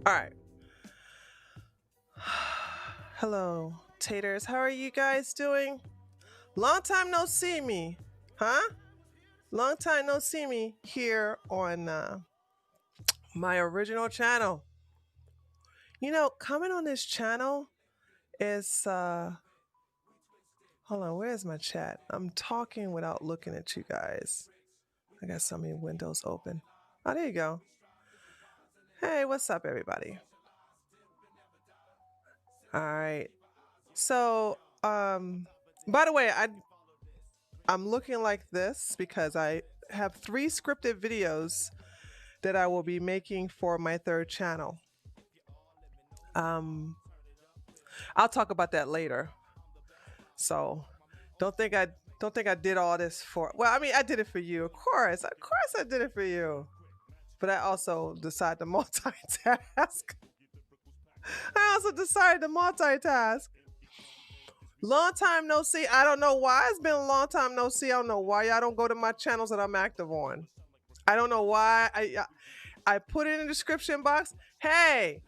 All right. Hello, taters. How are you guys doing? Long time no see me, huh? Long time no see me here on my original channel. You know, coming on this channel is hold on, where's my chat? I'm talking without looking at you guys. I got so many windows open. Oh, there you go. Hey, what's up, everybody? All right. So, by the way, I'm looking like this because I have 3 scripted videos that I will be making for my third channel. Um, I'll talk about that later. So don't think I did all this for. Well, I mean, I did it for you, of course. Of course, I did it for you. But I also decided to multitask. I also decided to multitask. Long time no see. I don't know why it's been a long time no see. I don't know why y'all don't go to my channels that I'm active on. I don't know why. I put it in the description box. Hey,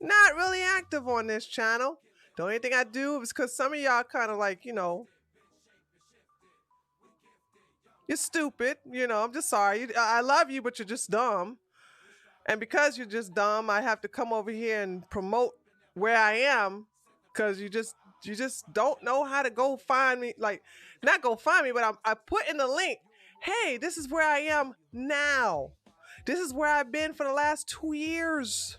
not really active on this channel. The only thing I do is because some of y'all kind of like, you're stupid. I'm just sorry. I love you, but you're just dumb. And because you're just dumb, I have to come over here and promote where I am because you just don't know how to go find me. Like, not go find me, but I put in the link. Hey, this is where I am now. This is where I've been for the last 2 years.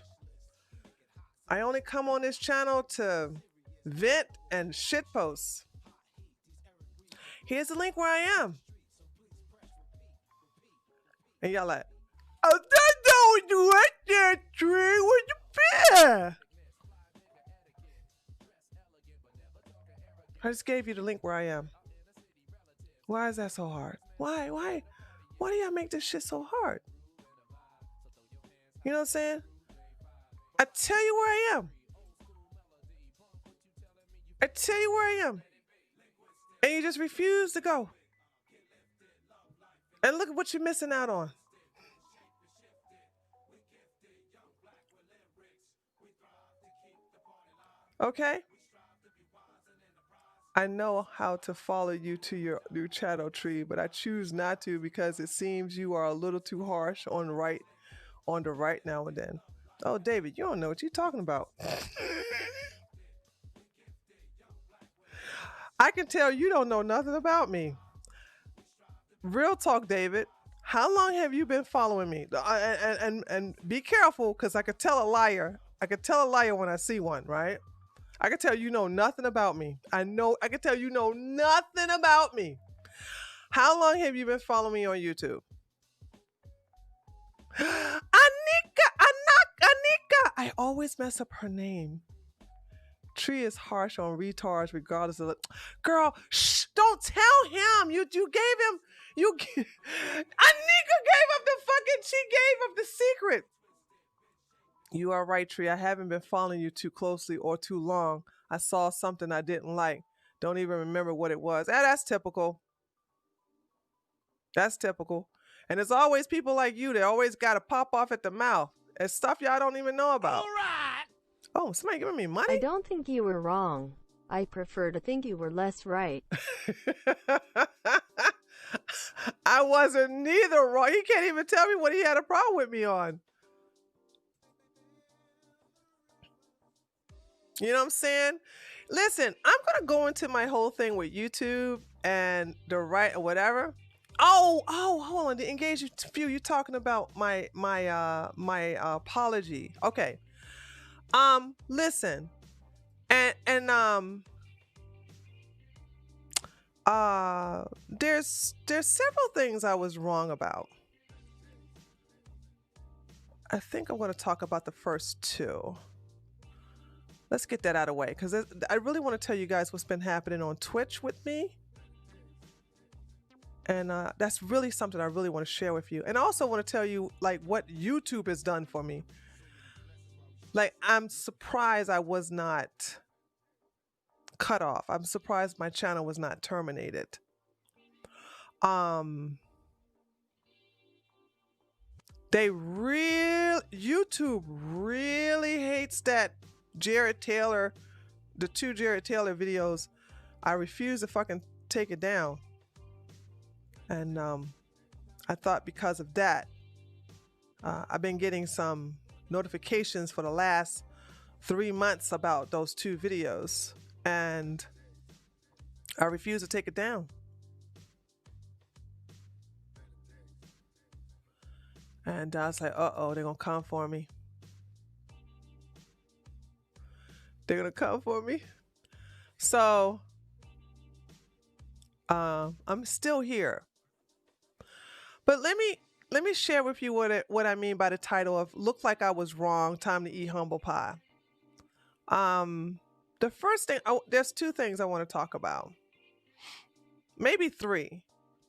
I only come on this channel to vent and shitpost. Here's the link where I am. And y'all like, oh, that don't what that tree with the bear. I just gave you the link where I am. Why is that so hard? Why do y'all make this shit so hard? You know what I'm saying? I tell you where I am. I tell you where I am. And you just refuse to go. And look at what you're missing out on. Okay? I know how to follow you to your new channel tree, but I choose not to because it seems you are a little too harsh on the right now and then. Oh, David, you don't know what you're talking about. I can tell you don't know nothing about me. Real talk, David. How long have you been following me? And be careful, because I could tell a liar. I could tell a liar when I see one, right? I could tell you know nothing about me. I could tell you know nothing about me. How long have you been following me on YouTube? Anika. I always mess up her name. Tree is harsh on retards regardless of it. Girl, shh, don't tell him. You gave him Anika gave up she gave up the secret. You are right, Tree. I haven't been following you too closely or too long. I saw something I didn't like. Don't even remember what it was. That's typical. That's typical. And there's always people like you that always got to pop off at the mouth. It's stuff y'all don't even know about. All right. Oh, somebody giving me money? I don't think you were wrong. I prefer to think you were less right. I wasn't neither wrong. He can't even tell me what he had a problem with me on. You know what I'm saying? Listen, I'm gonna go into my whole thing with YouTube and the right or whatever. Oh, hold on. To engage you, you're talking about my apology. Okay. Listen, and there's several things I was wrong about. I think I'm going to talk about the first 2. Let's get that out of the way because I really want to tell you guys what's been happening on Twitch with me. And that's really something I really want to share with you. And I also want to tell you like what YouTube has done for me. Like, I'm surprised I was not cut off. I'm surprised my channel was not terminated. They really, YouTube really hates that Jared Taylor, the 2 Jared Taylor videos. I refuse to fucking take it down. And I thought because of that, I've been getting some notifications for the last 3 months about those 2 videos. And I refuse to take it down. And I was like, uh-oh, they're going to come for me. They're going to come for me. So, I'm still here. But let me share with you what I mean by the title of "Look Like I Was Wrong, Time to Eat Humble Pie." The first thing, there's 2 things I want to talk about. Maybe 3.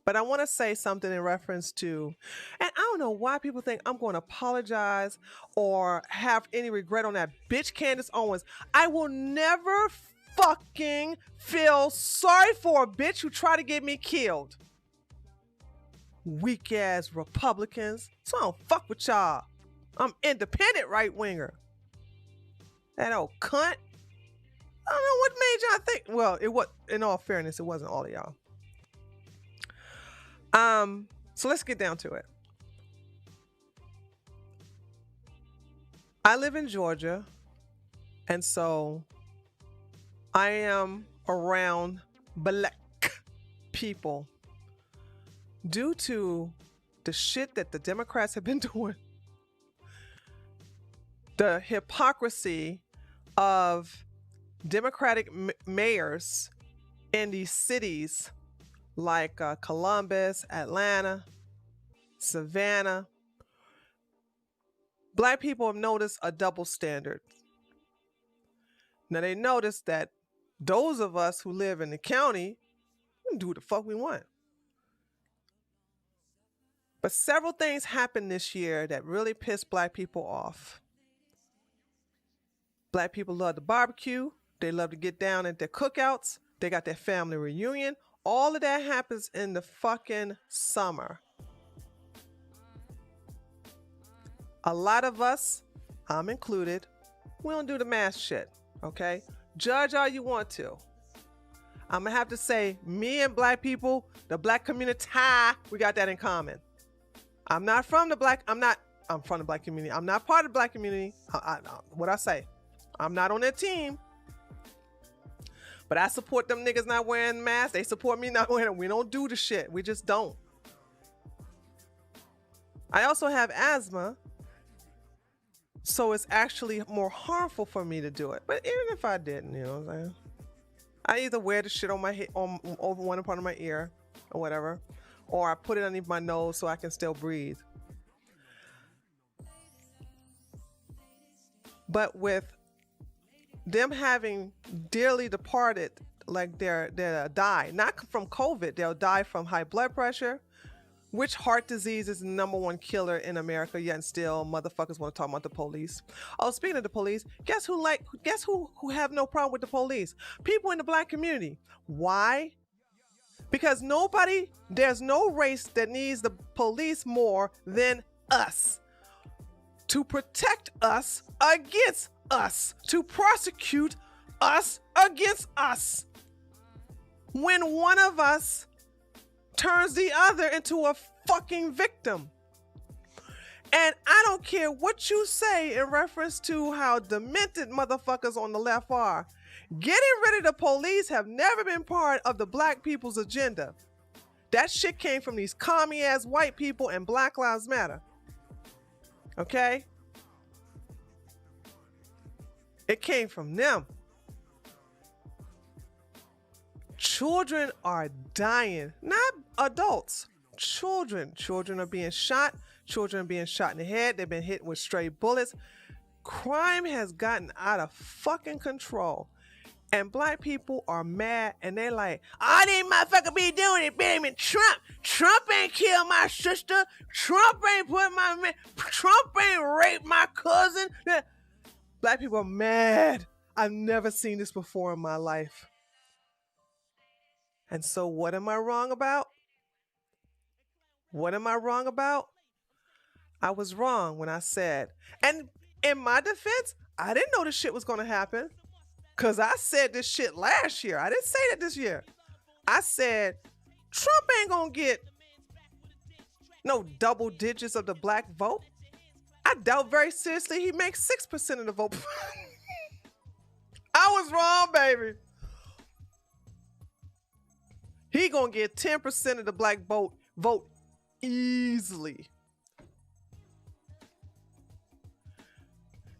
But I want to say something in reference to, and I don't know why people think I'm going to apologize or have any regret on that bitch Candace Owens. I will never fucking feel sorry for a bitch who tried to get me killed. Weak ass Republicans. So I don't fuck with y'all. I'm independent right winger. That old cunt. I don't know what made y'all think. Well, it was, in all fairness, it wasn't all of y'all. So let's get down to it. I live in Georgia, and so I am around black people due to the shit that the Democrats have been doing. The hypocrisy of Democratic mayors in these cities like Columbus, Atlanta, Savannah. Black people have noticed a double standard. Now they noticed that those of us who live in the county, we can do what the fuck we want. But several things happened this year that really pissed black people off. Black people love to barbecue. They love to get down at their cookouts. They got their family reunion. All of that happens in the fucking summer. A lot of us, I'm included, we don't do the mask shit, okay? Judge all you want to. I'm gonna have to say, me and black people, the black community, we got that in common. I'm from the black community. I'm not part of the black community. What I say, I'm not on their team. But I support them niggas not wearing masks. They support me not wearing it. We don't do the shit. We just don't. I also have asthma. So it's actually more harmful for me to do it. But even if I didn't, you know what I'm saying? I either wear the shit on my head, over one part of my ear or whatever. Or I put it underneath my nose so I can still breathe. But with them having dearly departed, like they'll die, not from COVID, they'll die from high blood pressure, which heart disease is the #1 killer in America, yet still motherfuckers want to talk about the police. Oh, speaking of the police, guess who have no problem with the police? People in the black community. Why? Because there's no race that needs the police more than us. To protect us against us, to prosecute us against us. When one of us turns the other into a fucking victim. And I don't care what you say in reference to how demented motherfuckers on the left are. Getting rid of the police have never been part of the black people's agenda. That shit came from these commie ass white people and Black Lives Matter. Okay? It came from them. Children are dying, not adults. Children are being shot. Children are being shot in the head. They've been hit with stray bullets. Crime has gotten out of fucking control. And black people are mad and they're like, I didn't motherfucker be doing it, baby. Trump ain't killed my sister. Trump ain't put my man. Trump ain't raped my cousin. Black people are mad. I've never seen this before in my life. And so what am I wrong about? What am I wrong about? I was wrong when I said, and in my defense, I didn't know this shit was going to happen because I said this shit last year. I didn't say that this year. I said Trump ain't going to get no double digits of the black vote. I doubt very seriously he makes 6% of the vote. I was wrong, baby. He gonna get 10% of the black vote easily.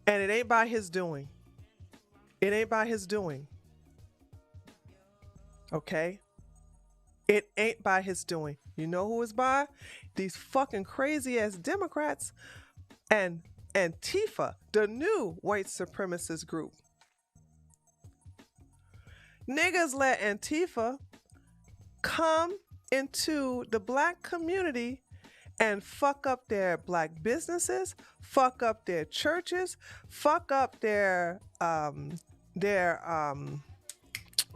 And it ain't by his doing. It ain't by his doing. Okay? It ain't by his doing. You know who it's by? These fucking crazy ass Democrats and Antifa, the new white supremacist group. Niggas let Antifa come into the black community and fuck up their black businesses, fuck up their churches, fuck up their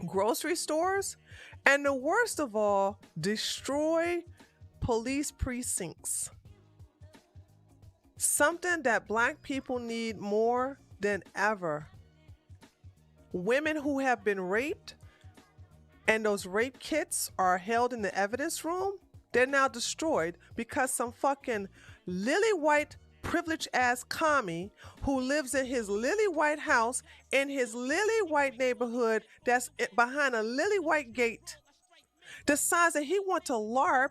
grocery stores, and the worst of all, destroy police precincts. Something that black people need more than ever. Women who have been raped and those rape kits are held in the evidence room, they're now destroyed because some fucking lily white privileged ass commie who lives in his lily white house in his lily white neighborhood that's behind a lily white gate decides that he wants to LARP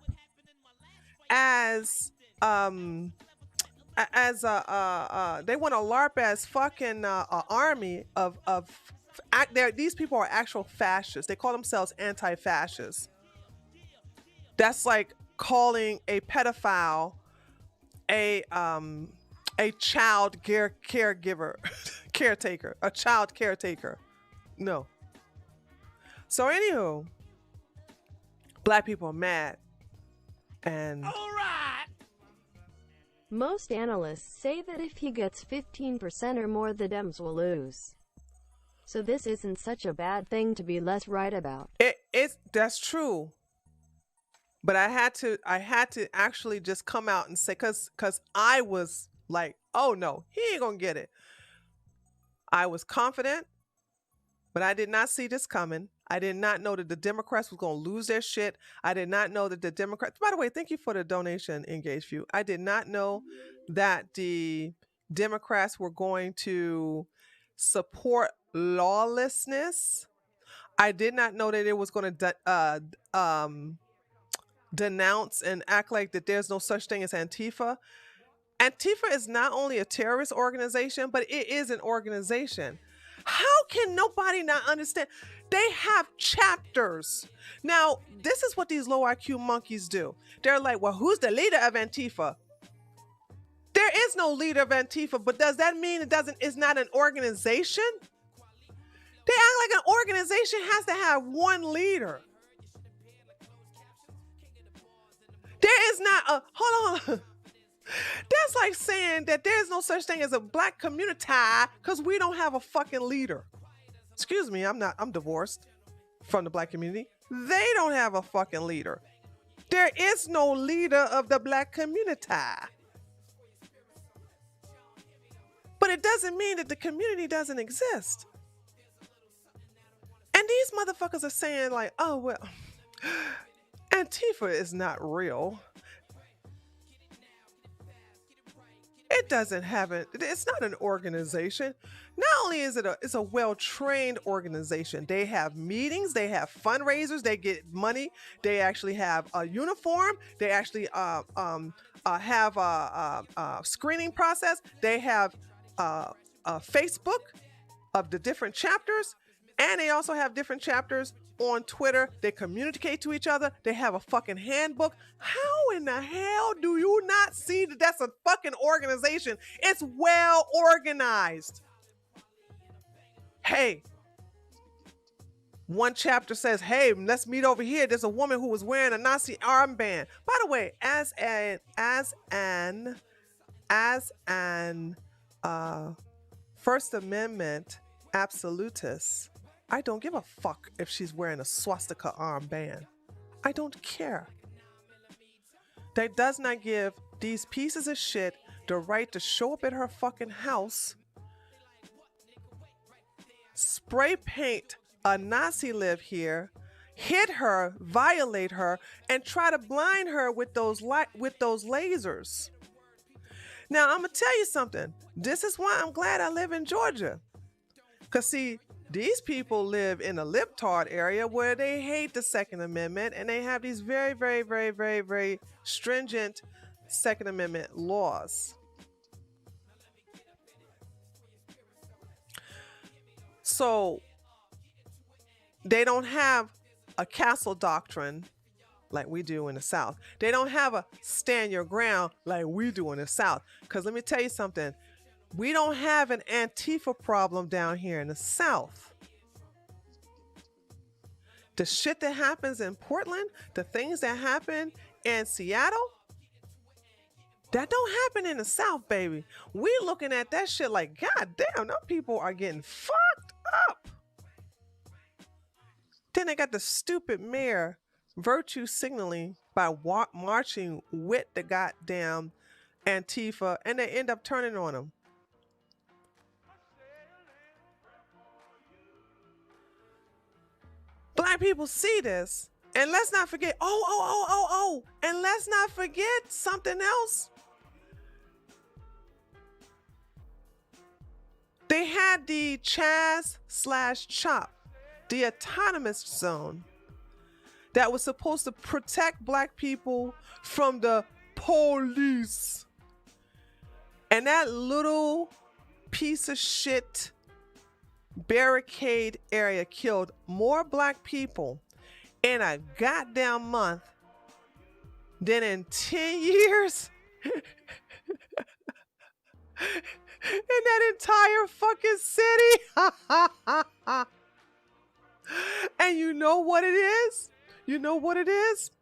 as they want to LARP as fucking army of these people are actual fascists. They call themselves anti-fascists. That's like calling a pedophile a child caregiver, caretaker, a child caretaker. No. So anywho, black people are mad. And all right. Most analysts say that if he gets 15% or more, the Dems will lose. So this isn't such a bad thing to be less right about. That's true. But I had to actually just come out and say, cause I was like, oh no, he ain't gonna get it. I was confident, but I did not see this coming. I did not know that the Democrats was gonna lose their shit. I did not know that the Democrats, by the way, thank you for the donation, Engage View. I did not know that the Democrats were going to support lawlessness. I did not know that it was going to denounce and act like that there's no such thing as Antifa. Antifa is not only a terrorist organization, but it is an organization. How can nobody not understand? They have chapters. Now, this is what these low IQ monkeys do. They're like, well, who's the leader of Antifa? There is no leader of Antifa, but does that mean it's not an organization? They act like an organization has to have one leader. There is not a, hold on. That's like saying that there's no such thing as a black community because we don't have a fucking leader. Excuse me, I'm divorced from the black community. They don't have a fucking leader. There is no leader of the black community. But it doesn't mean that the community doesn't exist. And these motherfuckers are saying like, oh, well, Antifa is not real. It doesn't have it. It's not an organization. Not only is it's a well-trained organization. They have meetings. They have fundraisers. They get money. They actually have a uniform. They actually have a screening process. They have a Facebook of the different chapters, and they also have different chapters on Twitter. They communicate to each other. They have a fucking handbook. How in the hell do you not see that that's a fucking organization? It's well organized. Hey, one chapter says, hey, let's meet over here. There's a woman who was wearing a Nazi armband. By the way, as an First Amendment absolutist, I don't give a fuck if she's wearing a swastika armband. I don't care. That does not give these pieces of shit the right to show up at her fucking house, spray paint a Nazi live here, hit her, violate her, and try to blind her with those lasers. Now, I'm gonna tell you something. This is why I'm glad I live in Georgia. Cause see, these people live in a libtard area where they hate the Second Amendment, and they have these very, very, very, very, very stringent Second Amendment laws. So they don't have a castle doctrine like we do in the South. They don't have a stand your ground like we do in the South. Because let me tell you something. We don't have an antifa problem down here in the South. The shit that happens in Portland, the things that happen in Seattle, that don't happen in the South, baby. We looking at that shit like, God damn, them people are getting fucked up. Then they got the stupid mayor virtue signaling by marching with the goddamn Antifa, and they end up turning on them. Black people see this, and let's not forget, and let's not forget something else. They had the Chaz/Chop, the autonomous zone, that was supposed to protect black people from the police. And that little piece of shit barricade area killed more black people in a goddamn month than in 10 years in that entire fucking city. And you know what it is? You know what it is?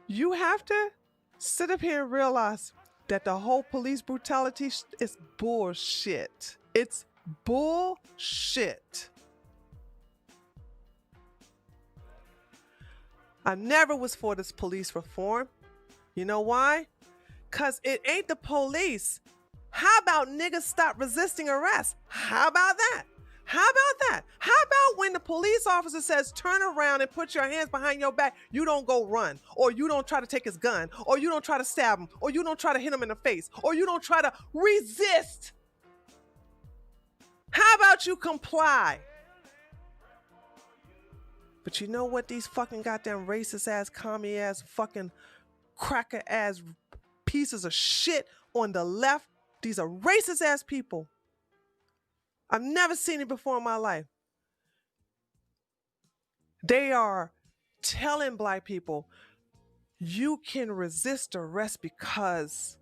You have to sit up here and realize that the whole police brutality is bullshit. It's bullshit. I never was for this police reform. You know why? Because it ain't the police. How about niggas stop resisting arrest? How about that? How about that? How about when the police officer says, turn around and put your hands behind your back, you don't go run, or you don't try to take his gun, or you don't try to stab him, or you don't try to hit him in the face, or you don't try to resist? How about you comply? But you know what these fucking goddamn racist ass, commie ass, fucking cracker ass pieces of shit on the left, these are racist ass people. I've never seen it before in my life. They are telling black people, you can resist arrest because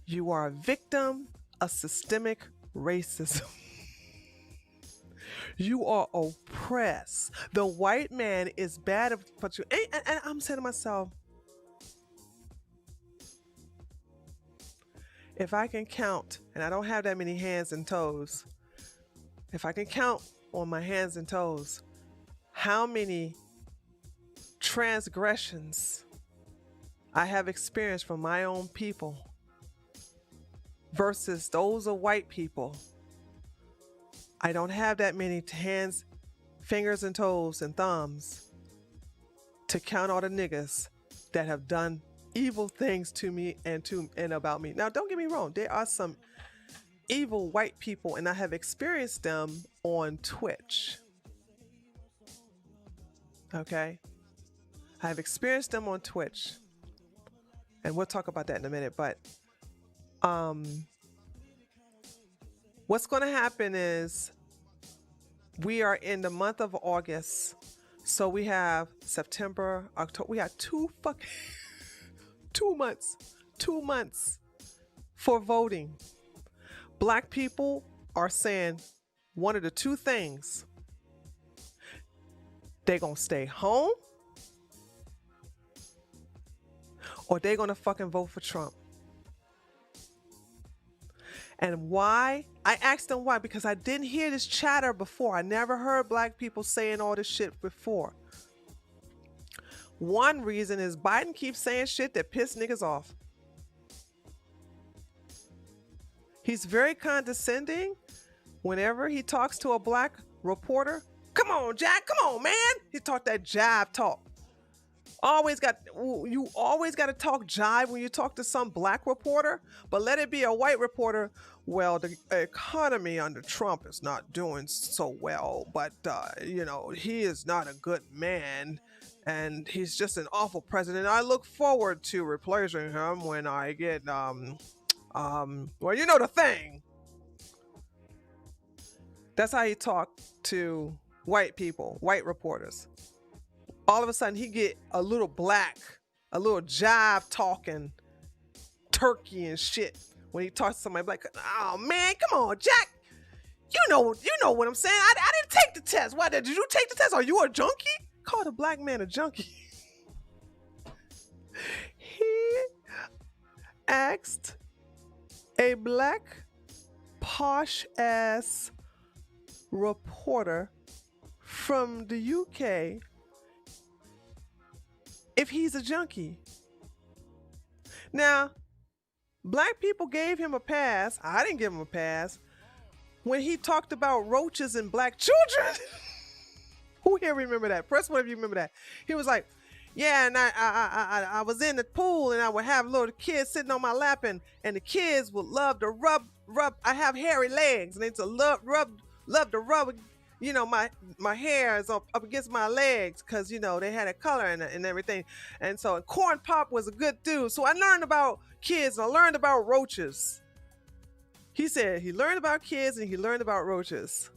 you are a victim of systemic racism. You are oppressed. The white man is bad, but you ain't. And I'm saying to myself, if I can count, and I don't have that many hands and toes, if I can count on my hands and toes how many transgressions I have experienced from my own people versus those of white people, I don't have that many hands, fingers and toes and thumbs to count all the niggas that have done evil things to me and about me. Now, don't get me wrong. There are some evil white people, and I have experienced them on Twitch. Okay? I have experienced them on Twitch. And we'll talk about that in a minute. But what's going to happen is we are in the month of August. So we have September, October. We have 2 months for voting. Black people are saying one of the 2 things. They're going to stay home, or they're going to fucking vote for Trump. And why? I asked them why, because I didn't hear this chatter before. I never heard black people saying all this shit before. One reason is Biden keeps saying shit that piss niggas off. He's very condescending whenever he talks to a black reporter. Come on, Jack. Come on, man. He talked that jive talk. You always got to talk jive when you talk to some black reporter, but let it be a white reporter. Well, the economy under Trump is not doing so well, but he is not a good man, and he's just an awful president. I look forward to replacing him when I get well, you know the thing. That's how he talked to white people, white reporters. All of a sudden he get a little black, a little jive talking turkey and shit when he talks to somebody like, oh man, come on, Jack. You know what I'm saying. I didn't take the test. Why did you take the test? Are you a junkie? Called a black man a junkie. He asked a black posh ass reporter from the UK if he's a junkie. Now, black people gave him a pass. I didn't give him a pass when he talked about roaches and black children. Who here remember that? Press one if you remember that. He was like, yeah, and I was in the pool and I would have little kids sitting on my lap and the kids would love to rub. I have hairy legs and they to love to rub. My hair is up against my legs because they had a color and everything. And so Corn Pop was a good dude. So I learned about kids and I learned about roaches. He said he learned about kids and he learned about roaches.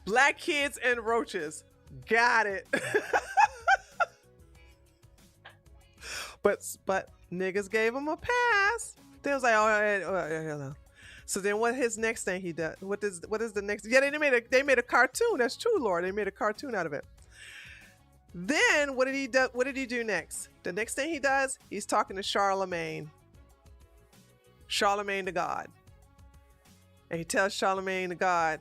Black kids and roaches. Got it. But niggas gave him a pass. They was like, all right. So then what his next thing he does? What is the next? Yeah, they made a cartoon. That's true, Lord. They made a cartoon out of it. Then what did he do? What did he do next? The next thing he does, he's talking to Charlemagne the God. And he tells Charlemagne the God,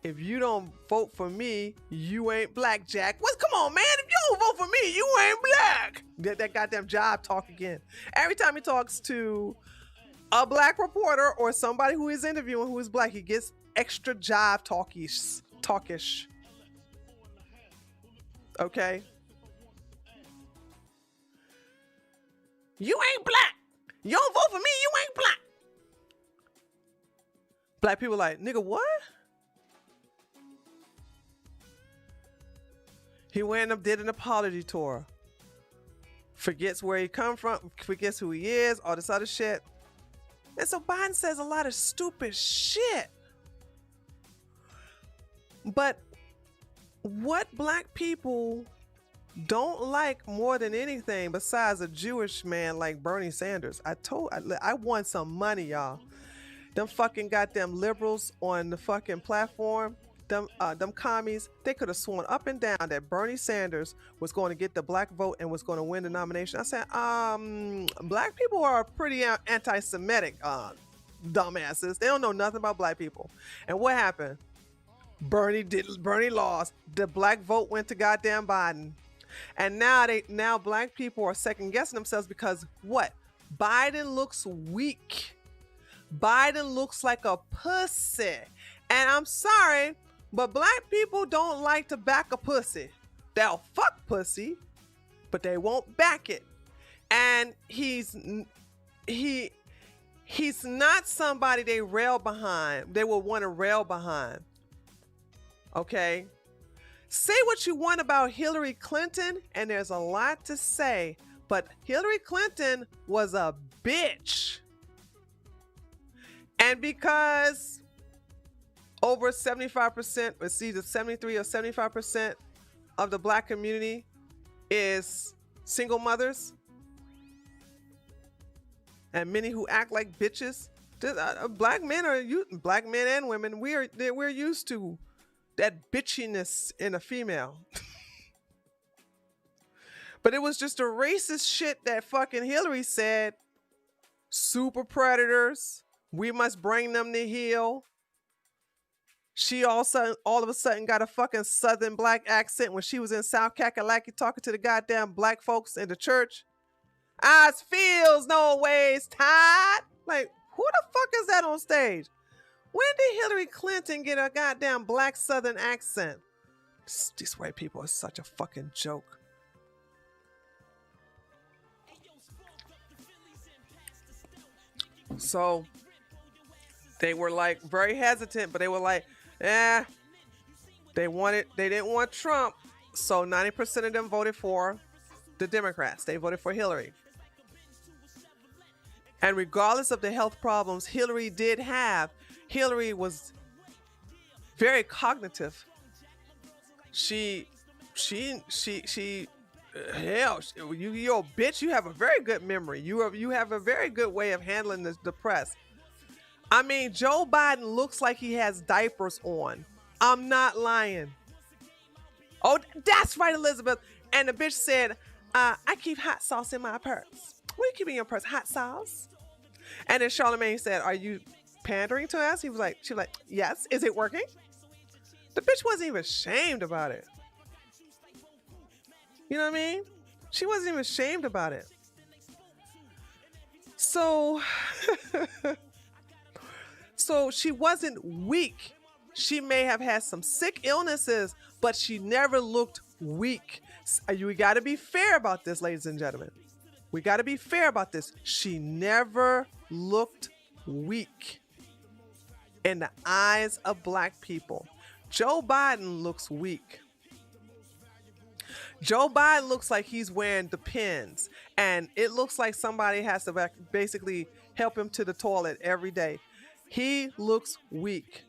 if you don't vote for me, you ain't black, Jack. Come on, man. If you don't vote for me, you ain't black. That goddamn job talk again. Every time he talks to a black reporter or somebody who he's interviewing who is black, he gets extra jive talkish. Okay? You ain't black. You don't vote for me, you ain't black. Black people like, nigga, what? He went up, did an apology tour. Forgets where he come from, forgets who he is, all this other shit. And so Biden says a lot of stupid shit. But what black people don't like more than anything besides a Jewish man like Bernie Sanders, I won some money, y'all. Them fucking goddamn liberals on the fucking platform, them commies, they could have sworn up and down that Bernie Sanders was going to get the black vote and was going to win the nomination. I said, black people are pretty anti-Semitic dumbasses. They don't know nothing about black people. And what happened? Bernie lost. The black vote went to goddamn Biden. And now black people are second guessing themselves because what? Biden looks weak. Biden looks like a pussy. And I'm sorry, but black people don't like to back a pussy. They'll fuck pussy, but they won't back it. And he's not somebody they rail behind. They will want to rail behind. Okay? Say what you want about Hillary Clinton, and there's a lot to say, but Hillary Clinton was a bitch. And because over 75%, it's either 73 or 75% of the black community is single mothers, and many who act like bitches. Black men and women, we're used to that bitchiness in a female. But it was just a racist shit that fucking Hillary said. Super predators. We must bring them to heel. She also all of a sudden got a fucking southern black accent when she was in South Kakalaki talking to the goddamn black folks in the church. Eyes feels no ways tied. Like, who the fuck is that on stage? When did Hillary Clinton get a goddamn black southern accent? These white people are such a fucking joke. So they were like very hesitant, but they were like, eh, they didn't want Trump. So 90% of them voted for the Democrats. They voted for Hillary. And regardless of the health problems Hillary did have, Hillary was very cognitive. She, hell, you're a bitch. You have a very good memory. You have a very good way of handling the press. I mean, Joe Biden looks like he has diapers on. I'm not lying. Oh, that's right, Elizabeth. And the bitch said, I keep hot sauce in my purse. What do you keep in your purse? Hot sauce? And then Charlamagne said, are you pandering to us? She was like, yes. Is it working? The bitch wasn't even ashamed about it. You know what I mean? She wasn't even ashamed about it. So, so she wasn't weak. She may have had some sick illnesses, but she never looked weak. We got to be fair about this, ladies and gentlemen. We got to be fair about this. She never looked weak in the eyes of black people. Joe Biden looks weak. Joe Biden looks like he's wearing Depends, and it looks like somebody has to basically help him to the toilet every day. He looks weak.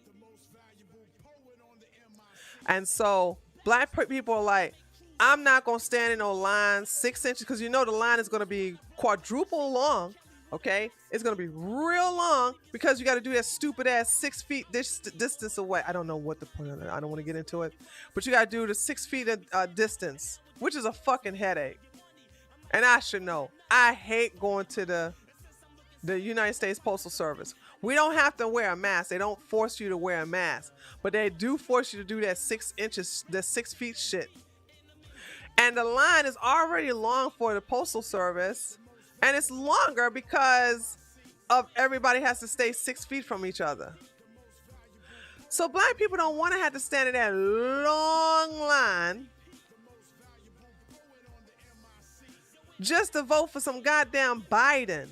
And so black people are like, I'm not going to stand in no line 6 inches, because you know the line is going to be quadruple long, okay? It's going to be real long because you got to do that stupid ass 6 feet distance away. I don't know what the point of it. I don't want to get into it. But you got to do the 6 feet distance, which is a fucking headache. And I should know. I hate going to the United States Postal Service. We don't have to wear a mask. They don't force you to wear a mask. But they do force you to do that 6 inches, that 6 feet shit. And the line is already long for the Postal Service. And it's longer because of everybody has to stay 6 feet from each other. So black people don't want to have to stand in that long line just to vote for some goddamn Biden.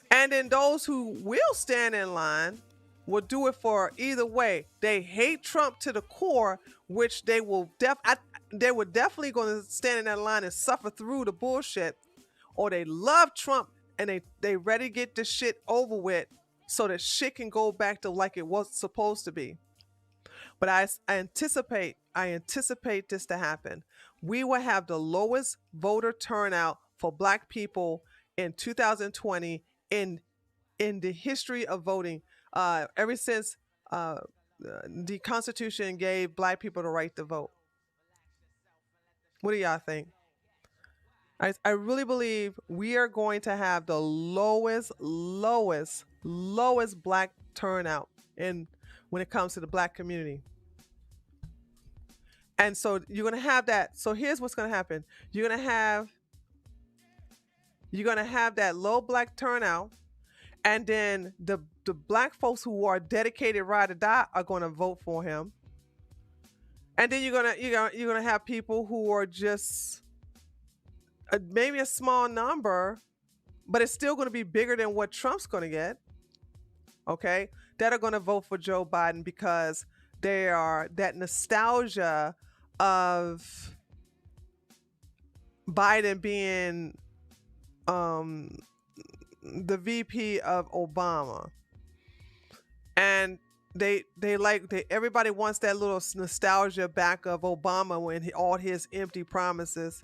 And then those who will stand in line will do it for either way. They hate Trump to the core, which they were definitely going to stand in that line and suffer through the bullshit, or they love Trump and they ready to get this shit over with so that shit can go back to like it was supposed to be. But I anticipate this to happen. We will have the lowest voter turnout for black people in 2020 in the history of voting, ever since the Constitution gave black people the right to vote. What do y'all think? I really believe we are going to have the lowest black turnout when it comes to the black community. And so you're going to have that. So here's what's going to happen. You're going to have that low black turnout, and then the black folks who are dedicated ride or die are going to vote for him. And then you're gonna have people who are just maybe a small number, but it's still going to be bigger than what Trump's going to get. Okay, that are going to vote for Joe Biden because they are that nostalgia of Biden being the VP of Obama, and everybody wants that little nostalgia back of Obama when all his empty promises.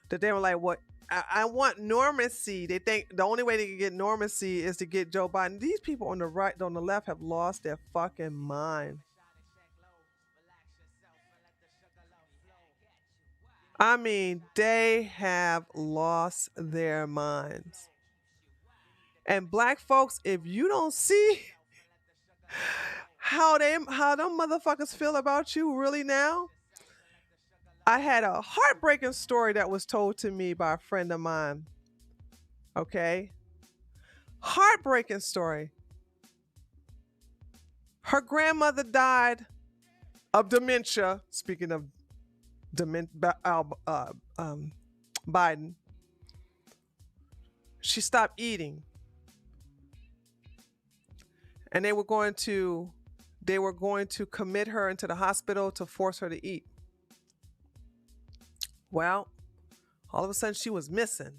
That they were like, what? I want normacy. They think the only way they can get normacy is to get Joe Biden. These people on the right, on the left, have lost their fucking mind. I mean, they have lost their minds. And black folks, if you don't see how them motherfuckers feel about you really now, I had a heartbreaking story that was told to me by a friend of mine. Okay. Heartbreaking story. Her grandmother died of dementia. Speaking of Biden, she stopped eating, and they were going to commit her into the hospital to force her to eat. Well, all of a sudden she was missing.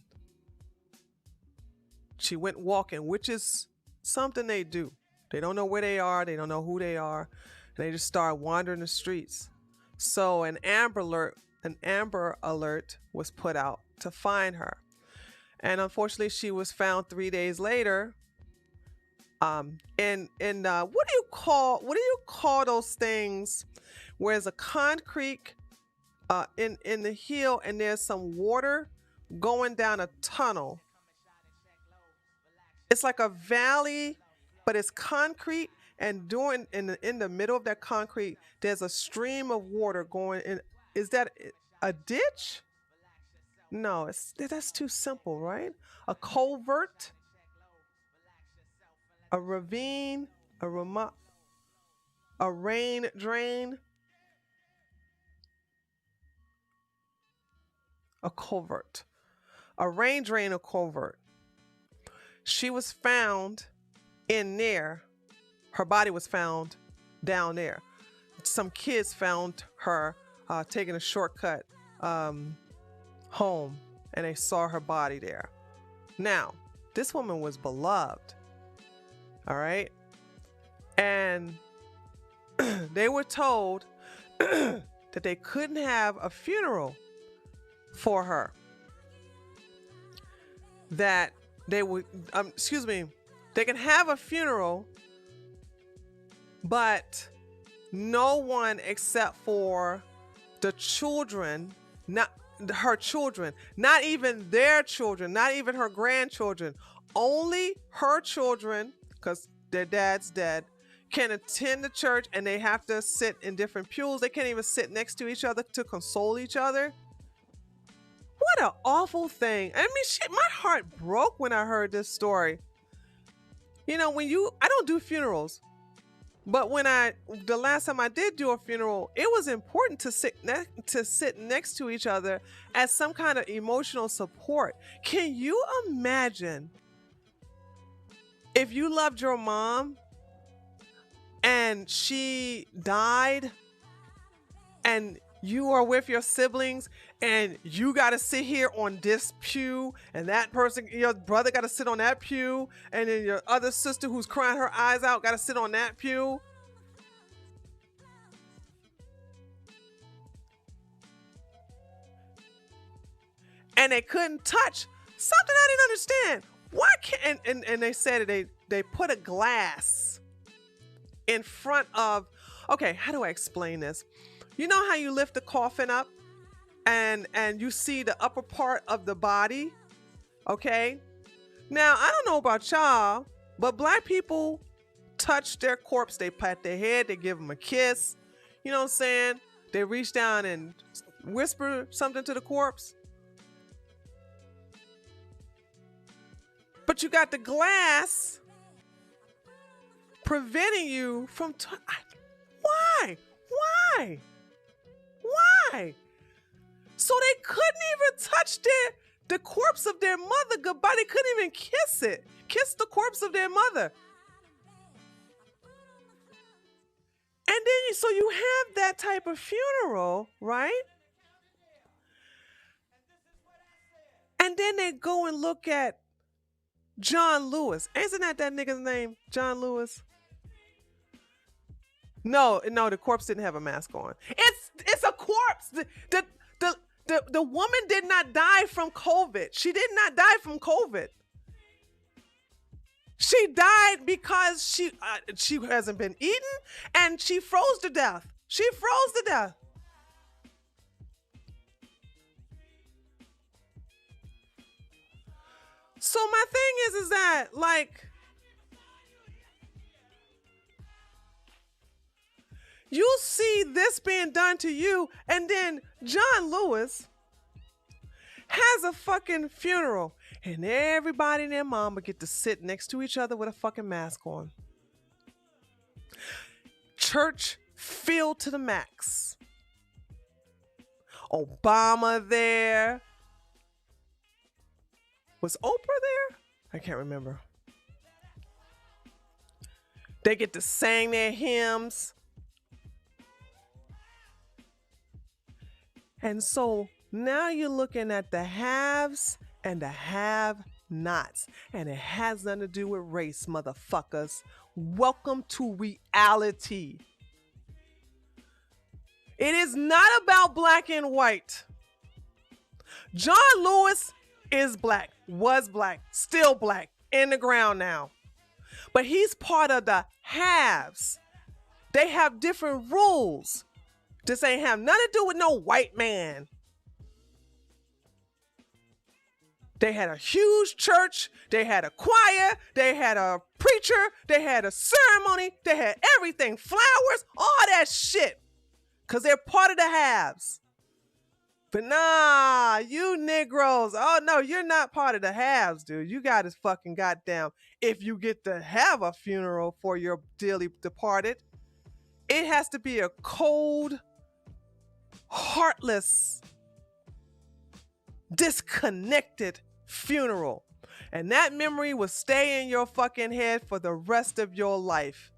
She went walking, which is something they do. They don't know where they are. They don't know who they are. And they just start wandering the streets. So an Amber Alert was put out to find her. And unfortunately, she was found 3 days later. In what do you call those things where there's a concrete in the hill and there's some water going down a tunnel? It's like a valley, but it's concrete, and in the middle of that concrete, there's a stream of water going in. Is that a ditch? No, that's too simple, right? A culvert, a ravine, a rain drain, a culvert, a rain drain, a culvert. She was found in there. Her body was found down there. Some kids found her taking a shortcut home, and they saw her body there. Now, this woman was beloved. All right. And they were told that they couldn't have a funeral for her. That they would, they can have a funeral, but no one except for the children, not her children, not even their children, not even her grandchildren, only her children, because their dad's dead, can attend the church, and they have to sit in different pews. They can't even sit next to each other to console each other. What an awful thing. I mean, shit, my heart broke when I heard this story. You know, I don't do funerals, but the last time I did do a funeral, it was important to sit next to each other as some kind of emotional support. Can you imagine if you loved your mom and she died and you are with your siblings and you got to sit here on this pew, and that person, your brother, got to sit on that pew, and then your other sister who's crying her eyes out got to sit on that pew? And they couldn't touch something I didn't understand. Why can't, and they said they put a glass in front of, okay, how do I explain this? You know how you lift the coffin up and you see the upper part of the body? Okay. Now, I don't know about y'all, but Black people touch their corpse. They pat their head, they give them a kiss. You know what I'm saying? They reach down and whisper something to the corpse. But you got the glass preventing you from why? So they couldn't even touch the corpse of their mother goodbye. They couldn't even kiss the corpse of their mother. And then so you have that type of funeral, right? And then they go and look at John Lewis. Isn't that nigga's name? John Lewis? No, the corpse didn't have a mask on. It's a corpse. The woman did not die from COVID. She did not die from COVID. She died because she hasn't been eaten, and she froze to death. She froze to death. So my thing is that, like, you see this being done to you, and then John Lewis has a fucking funeral, and everybody and their mama get to sit next to each other with a fucking mask on. Church filled to the max. Obama there. Was Oprah there? I can't remember. They get to sing their hymns. And so now you're looking at the haves and the have-nots. And it has nothing to do with race, motherfuckers. Welcome to reality. It is not about black and white. John Lewis is black, was black, still black, in the ground now. But he's part of the haves. They have different rules. This ain't have nothing to do with no white man. They had a huge church. They had a choir. They had a preacher. They had a ceremony. They had everything. Flowers, all that shit. Because they're part of the haves. But nah, you Negroes. Oh, no, you're not part of the haves, dude. You got to fucking goddamn. If you get to have a funeral for your dearly departed, it has to be a cold, heartless, disconnected funeral. And that memory will stay in your fucking head for the rest of your life.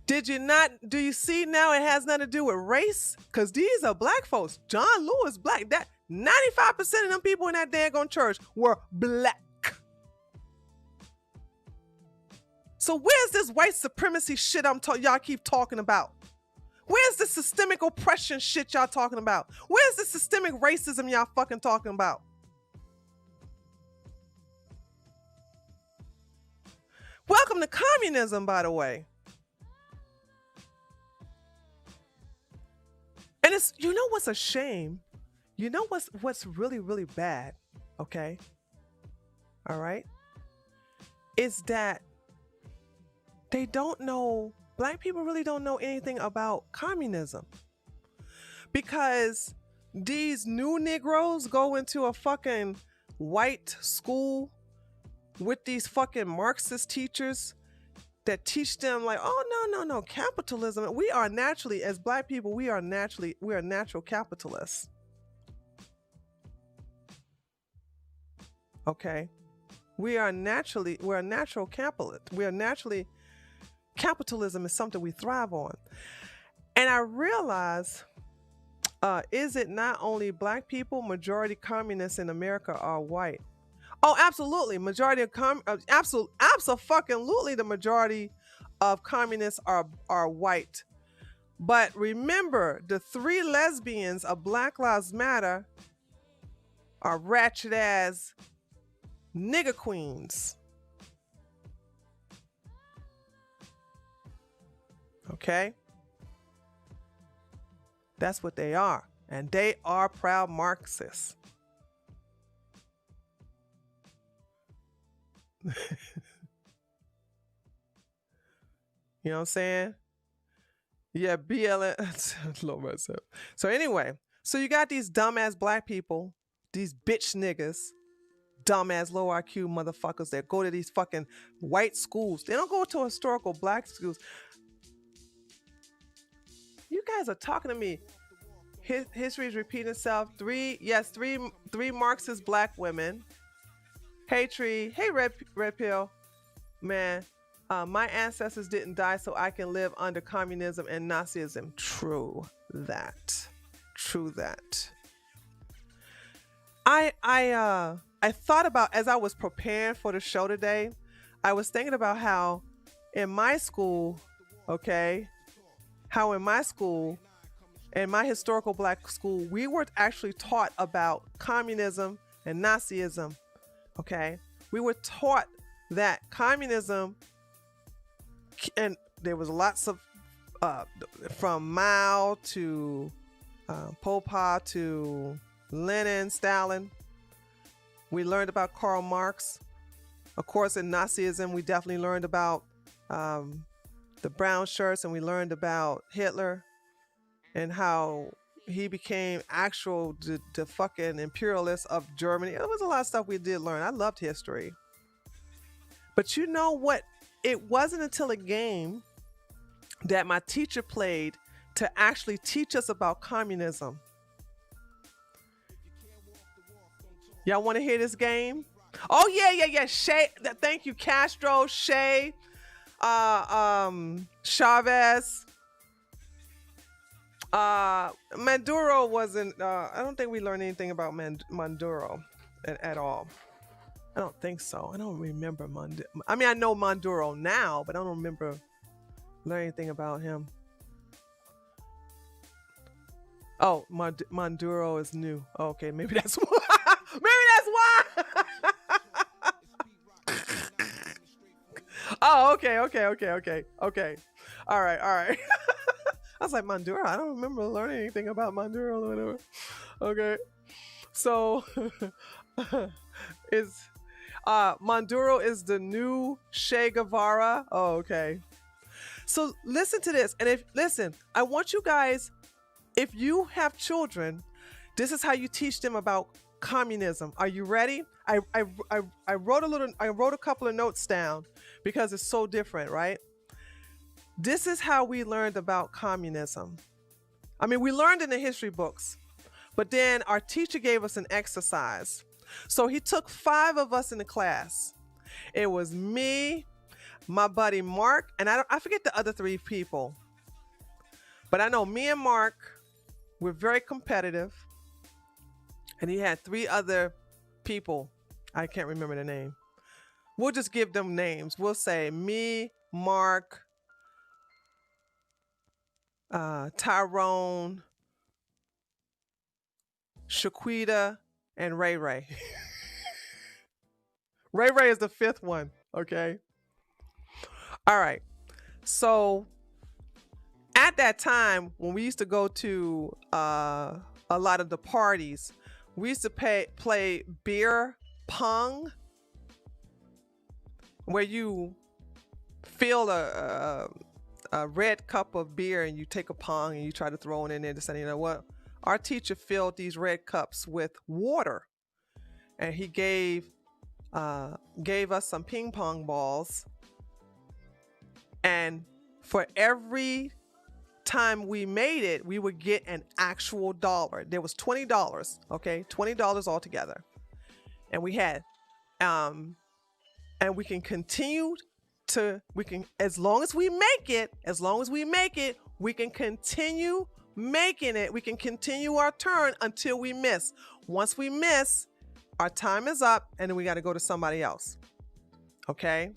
Did you not? Do you see now it has nothing to do with race? Because these are black folks. John Lewis, black. That 95% of them people in that daggone church were black. So where's this white supremacy shit y'all keep talking about? Where's the systemic oppression shit y'all talking about? Where's the systemic racism y'all fucking talking about? Welcome to communism, by the way. And it's, you know what's a shame? You know what's really, really bad, okay? All right? Is that they don't know, black people really don't know anything about communism. Because these new Negroes go into a fucking white school with these fucking Marxist teachers that teach them like, oh, no, capitalism. We are naturally, as black people, we are natural capitalists. Okay? We're a natural capitalist. Capitalism is something we thrive on. And I realize, is it not only black people, majority communists in America are white? Oh, absolutely. Majority of absolutely the majority of communists are white. But remember, the 3 lesbians of Black Lives Matter are ratchet ass nigger queens. Okay? That's what they are. And they are proud Marxists. You know what I'm saying? Yeah, BLM. Lord myself. So anyway, so you got these dumbass black people, these bitch niggas, dumbass low IQ motherfuckers that go to these fucking white schools. They don't go to historical black schools. You guys are talking to me. History is repeating itself. Three Marxist black women. Hey Tree. Hey Red Pill. Man, my ancestors didn't die so I can live under communism and Nazism. True that. I thought about, as I was preparing for the show today, I was thinking about how in my school, in my historical black school, we were actually taught about communism and Nazism. Okay, we were taught that communism, and there was lots of from Mao to Pol Pot to Lenin, Stalin. We learned about Karl Marx. Of course, in Nazism, we definitely learned about the brown shirts, and we learned about Hitler and how he became the fucking imperialist of Germany. There was a lot of stuff we did learn. I loved history. But you know what? It wasn't until a game that my teacher played to actually teach us about communism. Y'all want to hear this game? Oh yeah. Shay, thank you, Castro, Shay, Chavez. Maduro wasn't. I don't think we learned anything about Maduro at all. I don't think so. I don't remember Maduro. I mean, I know Maduro now, but I don't remember learning anything about him. Oh, Maduro is new. Oh, okay, maybe that's why. Maybe that's why. Oh, okay. All right. I was like, Maduro. I don't remember learning anything about Maduro or whatever. Okay, so is Maduro is the new Che Guevara. Oh, okay. So listen to this, and I want you guys, if you have children, this is how you teach them about communism. Are you ready? I wrote a couple of notes down because it's so different, right? This is how we learned about communism. I mean, we learned in the history books, but then our teacher gave us an exercise. So he took 5 of us in the class. It was me, my buddy Mark, and I forget the other 3 people. But I know me and Mark were very competitive. And he had 3 other people. I can't remember the name. We'll just give them names. We'll say me, Mark, Tyrone, Shaquita, and Ray Ray. Ray Ray is the 5th one, okay? All right. So at that time, when we used to go to a lot of the parties, we used to play beer pong, where you fill a red cup of beer and you take a pong and you try to throw it in there. Just saying, you know what? Our teacher filled these red cups with water, and he gave us some ping pong balls. And for every time we made it, we would get an actual dollar. There was $20, okay? $20 altogether. And we had, and we can continue as long as we make it, we can continue making it. We can continue our turn until we miss. Once we miss, our time is up, and then we got to go to somebody else. Okay?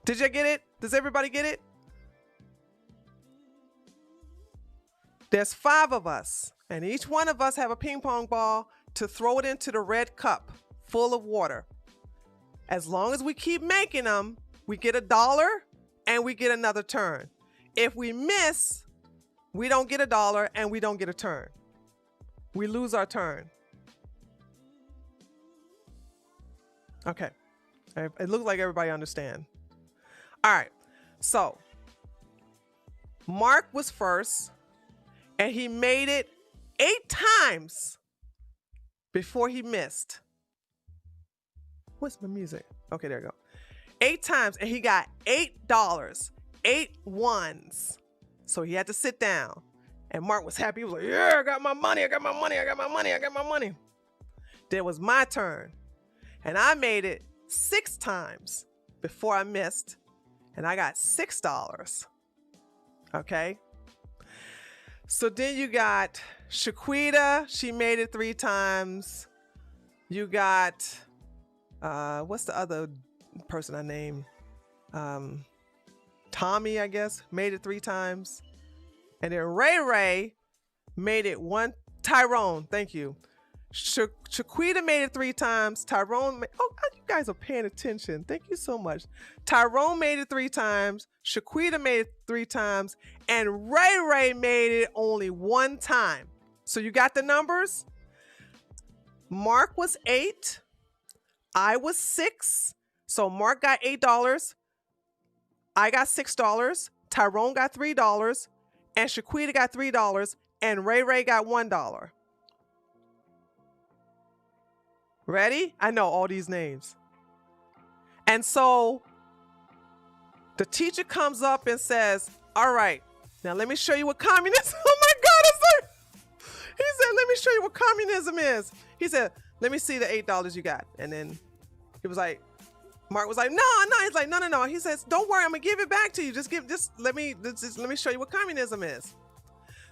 Did you get it? Does everybody get it? There's 5 of us, and each one of us have a ping pong ball to throw it into the red cup full of water. As long as we keep making them, we get $1 and we get another turn. If we miss, we don't get $1 and we don't get a turn. We lose our turn. Okay. It looks like everybody understand. All right. So Mark was first, and he made it 8 times before he missed. What's my music? Okay, there you go. 8 times, and he got $8, 8 ones. So he had to sit down. And Mark was happy. He was like, yeah, I got my money. Then it was my turn. And I made it 6 times before I missed. And I got $6. Okay. So then you got Shaquita. She made it 3 times. You got, what's the other person I named? Tommy, I guess, made it 3 times. And then Ray Ray made it 1. Tyrone, thank you. Shaquita made it 3 times. Tyrone, you guys are paying attention. Thank you so much. Tyrone made it 3 times. Shaquita made it 3 times. And Ray Ray made it only 1 time. So you got the numbers? Mark was 8. I was 6. So Mark got $8. I got $6, Tyrone got $3, and Shaquita got $3, and Ray Ray got $1. Ready? I know all these names. And so the teacher comes up and says, all right, now let me show you what communism, oh my God, it's like, he said, let me show you what communism is. He said, let me see the $8 you got. And then he was like, Mark was like, no. He's like, no. He says, don't worry, I'm gonna give it back to you. Just let me show you what communism is.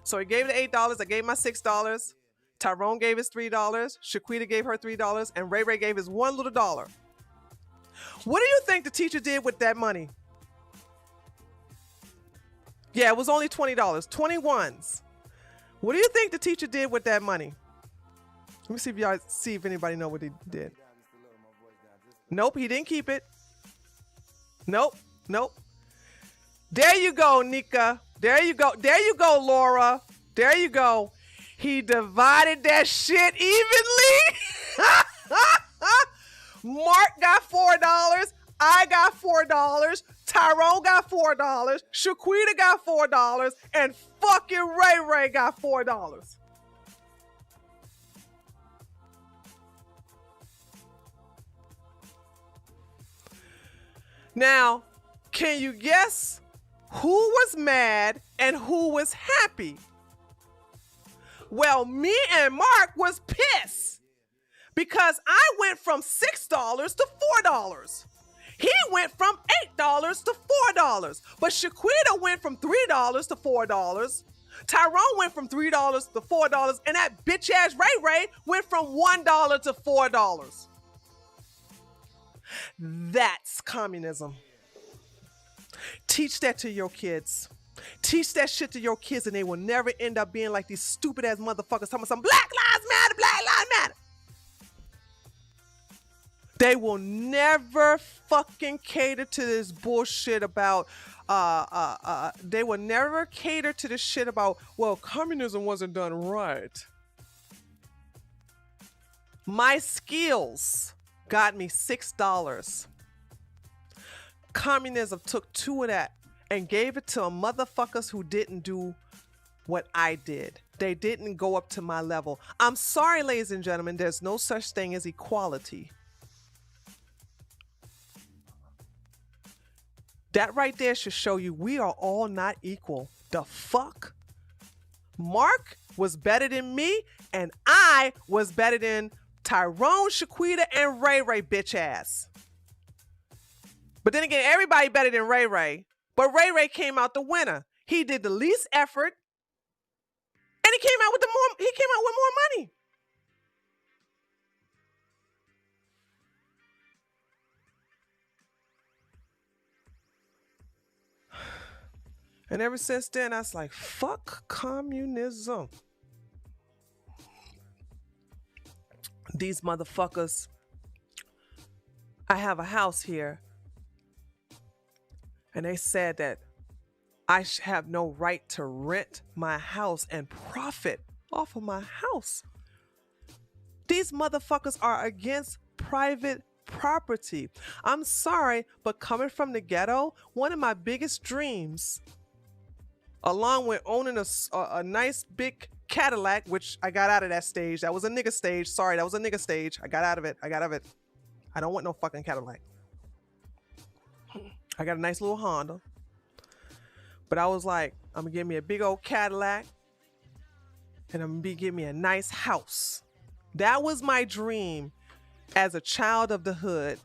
So he gave the $8, I gave my $6. Tyrone gave his $3, Shaquita gave her $3, and Ray Ray gave his one little dollar. What do you think the teacher did with that money? Yeah, it was only $20, 21s. What do you think the teacher did with that money? Let me see if anybody know what he did. Nope, he didn't keep it. Nope. There you go, Nika. There you go, Laura. There you go. He divided that shit evenly. Mark got $4. I got $4. Tyrone got $4. Shaquita got $4. And fucking Ray Ray got $4. Now, can you guess who was mad and who was happy? Well, me and Mark was pissed because I went from $6 to $4. He went from $8 to $4, but Shaquita went from $3 to $4. Tyrone went from $3 to $4, and that bitch ass Ray Ray went from $1 to $4. That's communism. Teach that to your kids. Teach that shit to your kids, and they will never end up being like these stupid ass motherfuckers talking some Black Lives Matter, Black Lives Matter. They will never fucking cater to this bullshit about they will never cater to this shit about, well, communism wasn't done right. My skills got me $6. Communism took 2 of that and gave it to motherfuckers who didn't do what I did. They didn't go up to my level. I'm sorry, ladies and gentlemen, there's no such thing as equality. That right there should show you we are all not equal. The fuck? Mark was better than me, and I was better than Tyrone, Shaquita, and Ray Ray bitch ass. But then again, everybody better than Ray Ray. But Ray Ray came out the winner. He did the least effort, and he came out with more money. And ever since then, I was like, fuck communism. These motherfuckers. I have a house here. And they said that I have no right to rent my house and profit off of my house. These motherfuckers are against private property. I'm sorry, but coming from the ghetto, one of my biggest dreams, along with owning a nice big Cadillac, which I got out of that stage. That was a nigga stage. Sorry, that was a nigga stage. I got out of it. I don't want no fucking Cadillac. I got a nice little Honda. But I was like, I'm gonna get me a big old Cadillac, and I'm gonna give me a nice house. That was my dream as a child of the hood.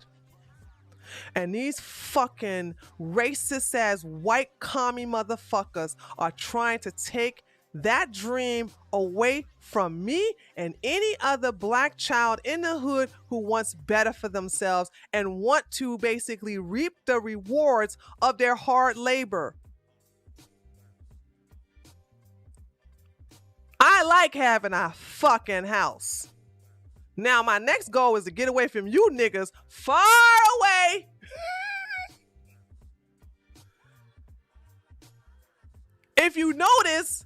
And these fucking racist ass white commie motherfuckers are trying to take that dream away from me and any other black child in the hood who wants better for themselves and want to basically reap the rewards of their hard labor. I like having a fucking house. Now, my next goal is to get away from you niggas far away. If you notice,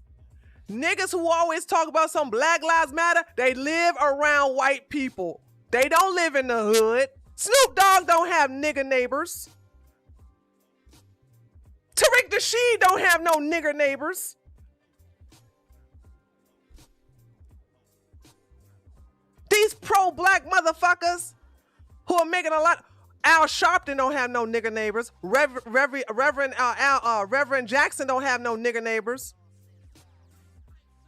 niggas who always talk about some Black Lives Matter, they live around white people. They don't live in the hood. Snoop Dogg don't have nigga neighbors. Tariq Nasheed don't have no nigger neighbors. These pro-black motherfuckers who are making a lot. Al Sharpton don't have no nigger neighbors. Reverend Jackson don't have no nigger neighbors.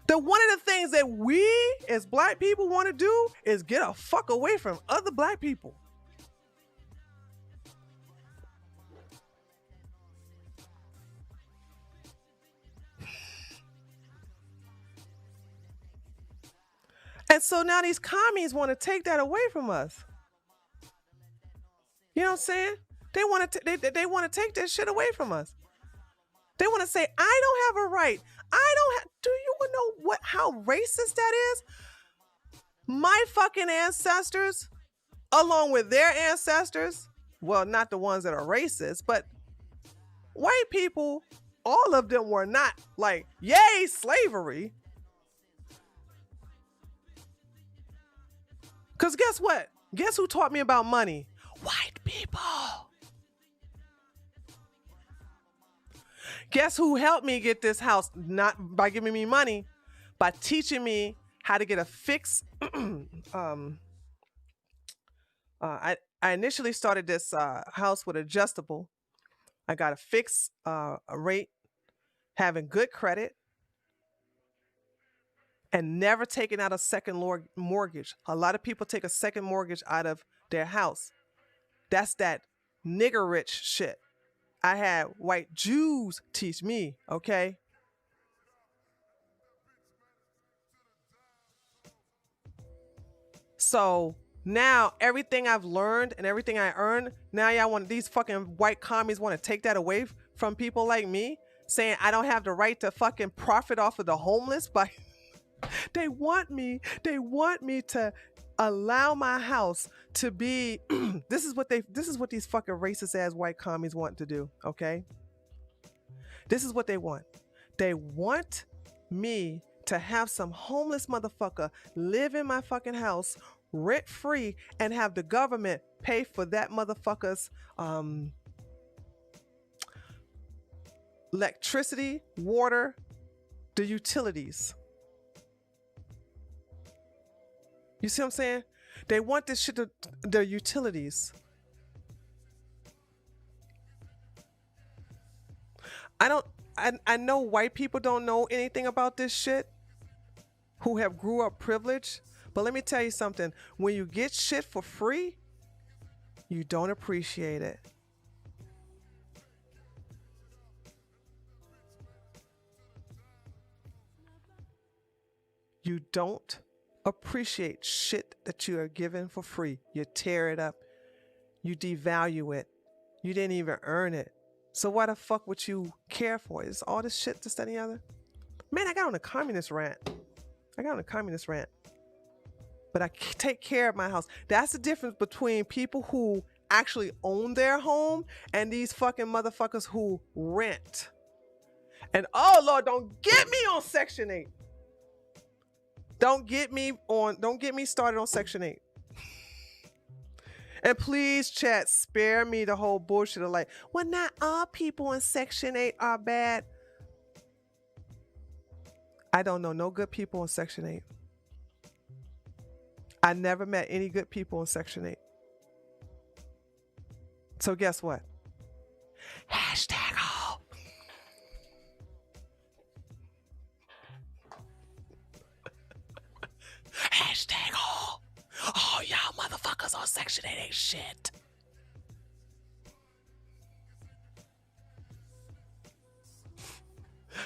One of the things that we as black people want to do is get a fuck away from other black people. And so now these commies want to take that away from us. You know what I'm saying? They want to take that shit away from us. They want to say, I don't have a right. Do you know how racist that is? My fucking ancestors, along with their ancestors, well, not the ones that are racist, but white people, all of them were not like, yay, slavery. Because guess what? Guess who taught me about money? White people. Guess who helped me get this house? Not by giving me money, by teaching me how to get a fixed. I initially started this house with adjustable. I got a fixed rate, having good credit, and never taking out a second mortgage. A lot of people take a second mortgage out of their house. That's that nigger rich shit. I had white Jews teach me, okay? So now everything I've learned and everything I earned, now y'all want, these fucking white commies want to take that away from people like me, saying I don't have the right to fucking profit off of the homeless by they want me to allow my house to be this is what these fucking racist ass white commies want to do, okay? This is what they want. They want me to have some homeless motherfucker live in my fucking house rent free and have the government pay for that motherfucker's electricity, water, the utilities. You see what I'm saying? They want this shit, their utilities. I know white people don't know anything about this shit who have grew up privileged, but let me tell you something. When you get shit for free, you don't appreciate it. You don't appreciate shit that you are given for free. You tear it up. You devalue it. You didn't even earn it. So why the fuck would you care for it? Is all this shit to study other? Man, I got on a communist rant. But I take care of my house. That's the difference between people who actually own their home and these fucking motherfuckers who rent. And oh Lord, don't get me on Section 8. Don't get me started on Section 8. And please, chat, spare me the whole bullshit of like, well, not all people in Section 8 are bad. I don't know no good people in Section 8. I never met any good people in Section 8. So guess what? Hashtag all. Hashtag all. Oh, y'all motherfuckers on Section 8 ain't shit.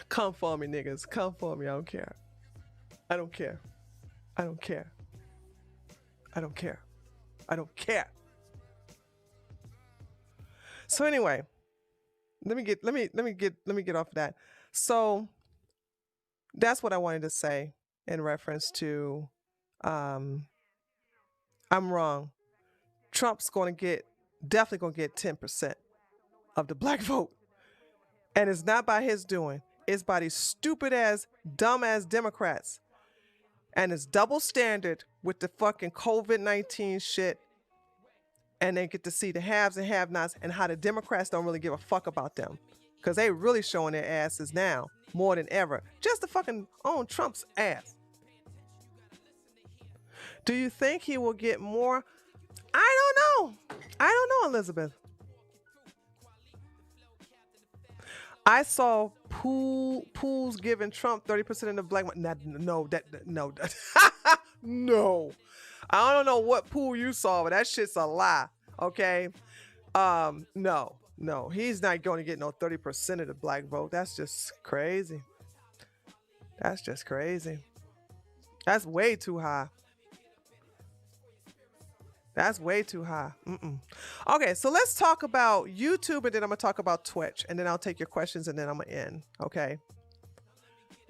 Come for me, niggas. Come for me. I don't care. I don't care. I don't care. I don't care. I don't care. So anyway, let me get off of that. So that's what I wanted to say in reference to I'm wrong. Trump's definitely gonna get 10% of the black vote. And it's not by his doing. It's by these stupid ass, dumb ass Democrats. And it's double standard with the fucking COVID-19 shit. And they get to see the haves and have-nots and how the Democrats don't really give a fuck about them. because they really showing their asses now more than ever, just to fucking own Trump's ass. Do you think he will get more? I don't know, Elizabeth. I saw pools giving Trump 30% of the black money. No. No. I don't know what pool you saw, but that shit's a lie. Okay. No. He's not going to get no 30% of the black vote. That's just crazy. That's just crazy. That's way too high. That's way too high. Okay, so let's talk about YouTube, and then I'm going to talk about Twitch, and then I'll take your questions, and then I'm going to end. Okay?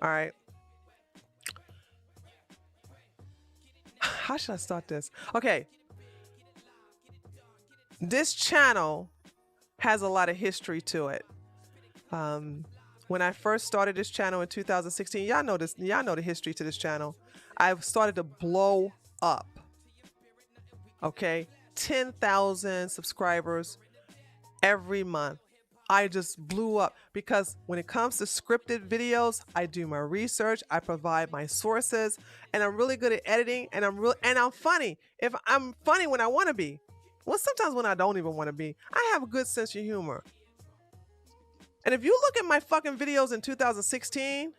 All right. How should I start this? Okay. This channel has a lot of history to it. When I first started this channel in 2016, y'all know the history to this channel. I've started to blow up. Okay, 10,000 subscribers every month. I just blew up because when it comes to scripted videos, I do my research, I provide my sources, and I'm really good at editing, and I'm funny. If I'm funny when I want to be. Well, sometimes when I don't even want to be. I have a good sense of humor. And if you look at my fucking videos in 2016,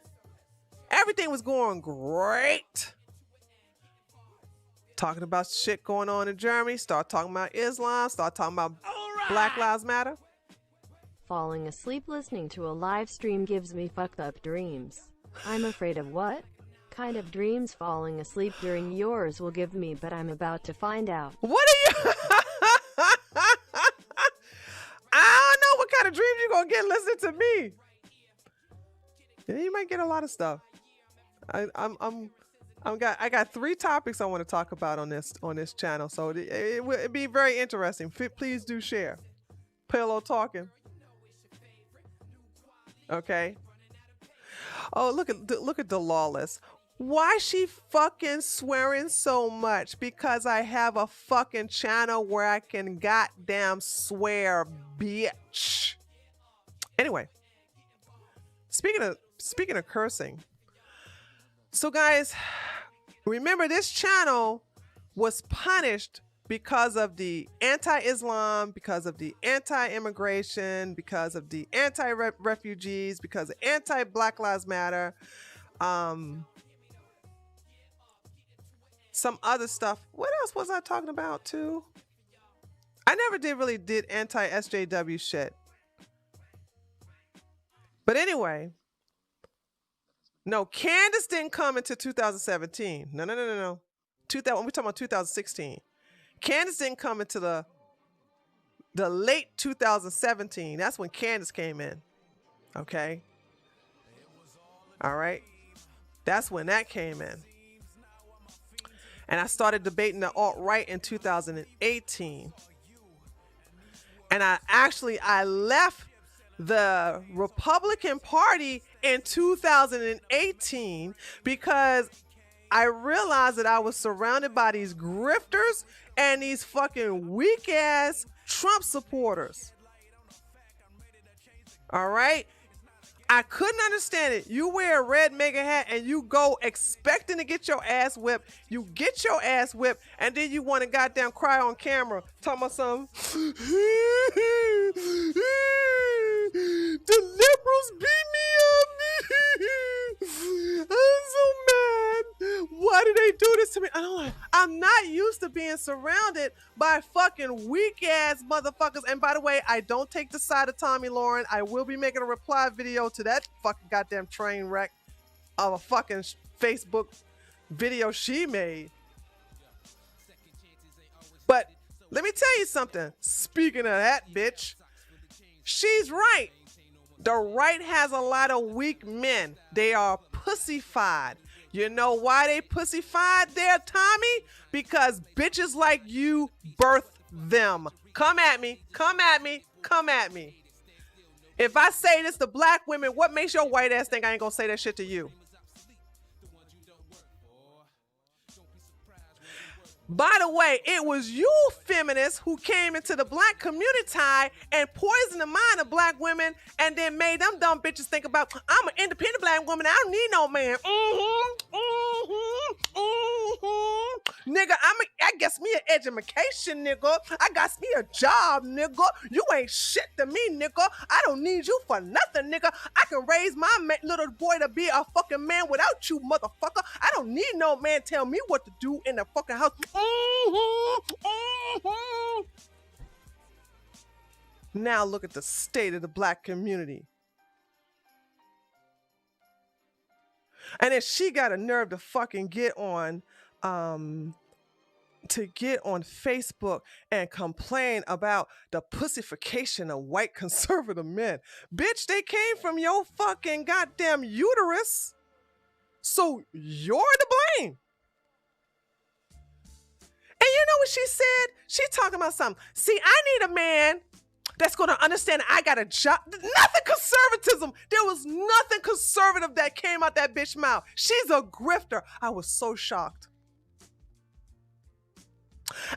everything was going great. Talking about shit going on in Germany, start talking about Islam, start talking about Black Lives Matter. Falling asleep listening to a live stream gives me fucked up dreams. I'm afraid of what kind of dreams falling asleep during yours will give me, but I'm about to find out. What are you? I don't know what kind of dreams you're gonna get listening to me. Yeah, you might get a lot of stuff. I got 3 topics I want to talk about on this channel, so it'd be very interesting. Please do share. Pillow talking. Okay. Oh, look at the lawless. Why she fucking swearing so much? Because I have a fucking channel where I can goddamn swear, bitch. Anyway, speaking of cursing. So guys, remember this channel was punished because of the anti-Islam, because of the anti-immigration, because of the anti-refugees, because of anti-Black Lives Matter, some other stuff. What else was I talking about too? I never really did anti-SJW shit. But anyway, no, Candace didn't come into 2017. No. We're talking about 2016. Candace didn't come into the late 2017. That's when Candace came in. Okay. All right. That's when that came in. And I started debating the alt-right in 2018. And I left the Republican Party in 2018 because I realized that I was surrounded by these grifters and these fucking weak ass Trump supporters. All right. I couldn't understand it. You wear a red MAGA hat and you go expecting to get your ass whipped. You get your ass whipped and then you want to goddamn cry on camera. Talking about something. The liberals beat me up. I'm so mad. Why did they do this to me? I'm not used to being surrounded by fucking weak ass motherfuckers. And by the way, I don't take the side of Tommy Lauren. I will be making a reply video to that fucking goddamn train wreck of a fucking Facebook video she made. But let me tell you something. Speaking of that bitch, she's right. The right has a lot of weak men. They are pussified. You know why they pussified there, Tommy? Because bitches like you birthed them. Come at me. Come at me. Come at me. If I say this to black women, what makes your white ass think I ain't gonna say that shit to you? By the way, it was you feminists who came into the black community and poisoned the mind of black women and then made them dumb bitches think about, I'm an independent black woman, I don't need no man. Nigga, I guess me an education, nigga. I got me a job, nigga. You ain't shit to me, nigga. I don't need you for nothing, nigga. I can raise my little boy to be a fucking man without you, motherfucker. I don't need no man tell me what to do in the fucking house. Now look at the state of the black community. And then she got a nerve to fucking get on Facebook and complain about the pussification of white conservative men. Bitch, they came from your fucking goddamn uterus. So you're to blame. And you know what she said? She talking about something. See, I need a man that's going to understand I got a job. Nothing conservatism. There was nothing conservative that came out that bitch mouth. She's a grifter. I was so shocked.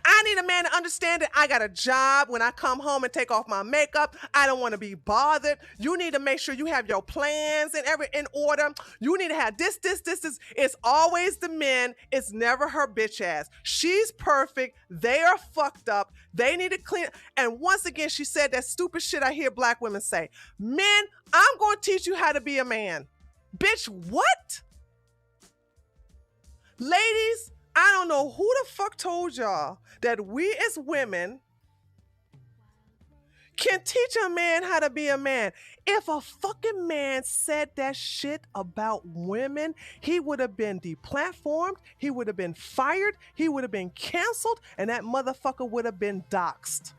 I need a man to understand that I got a job. When I come home and take off my makeup, I don't want to be bothered. You need to make sure you have your plans in order. You need to have this. It's always the men. It's never her bitch ass. She's perfect. They are fucked up. They need to clean. And once again, she said that stupid shit I hear black women say. Men, I'm going to teach you how to be a man. Bitch, what? Ladies, I don't know who the fuck told y'all that we as women can teach a man how to be a man. If a fucking man said that shit about women, he would have been deplatformed, he would have been fired, he would have been canceled, and that motherfucker would have been doxxed.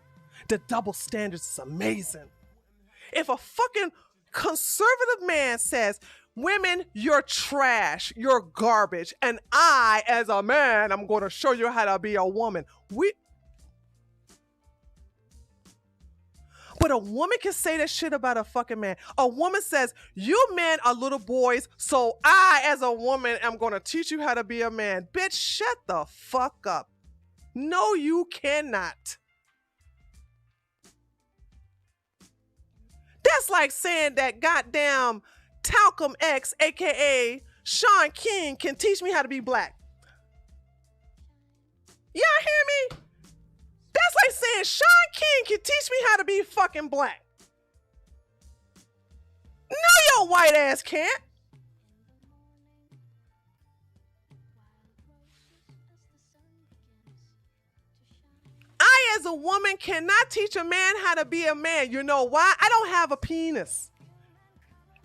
The double standards is amazing. If a fucking conservative man says, women, you're trash, you're garbage, and I, as a man, I'm going to show you how to be a woman. But a woman can say that shit about a fucking man. A woman says, you men are little boys, so I, as a woman, am going to teach you how to be a man. Bitch, shut the fuck up. No, you cannot. That's like saying that goddamn Talcum X, aka Sean King, can teach me how to be black. Y'all hear me? That's like saying Sean King can teach me how to be fucking black. No, your white ass can't. I, as a woman, cannot teach a man how to be a man. You know why? I don't have a penis.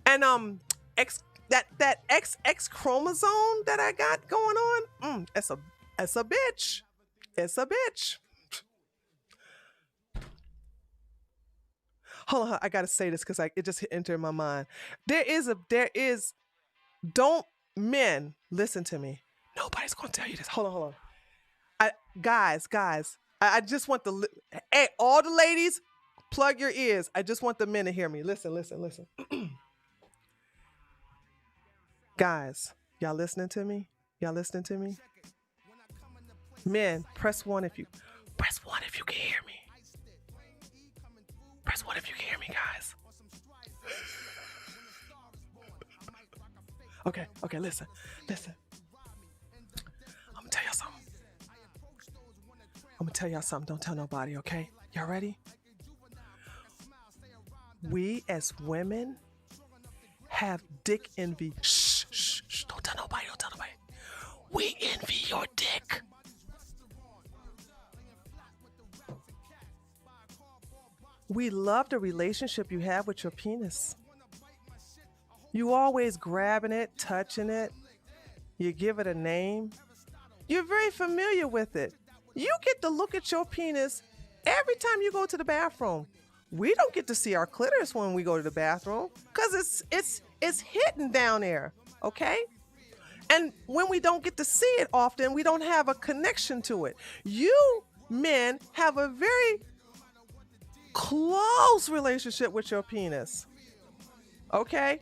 And that XX chromosome that I got going on, it's a bitch. It's a bitch. Hold on, I gotta say this because it just entered my mind. Don't men listen to me. Nobody's gonna tell you this. Hold on. Guys, I just want hey, all the ladies, plug your ears. I just want the men to hear me. Listen. Guys, y'all listening to me? Men, press one if you can hear me. Press one if you can hear me, guys. Okay, listen. I'm gonna tell y'all something. Don't tell nobody, okay? Y'all ready? We as women have dick envy. Shh. Don't tell nobody. We envy your dick. We love the relationship you have with your penis. You always grabbing it, touching it. You give it a name. You're very familiar with it. You get to look at your penis every time you go to the bathroom. We don't get to see our clitoris when we go to the bathroom because it's hidden down there, okay? And when we don't get to see it often, we don't have a connection to it. You men have a very close relationship with your penis, okay?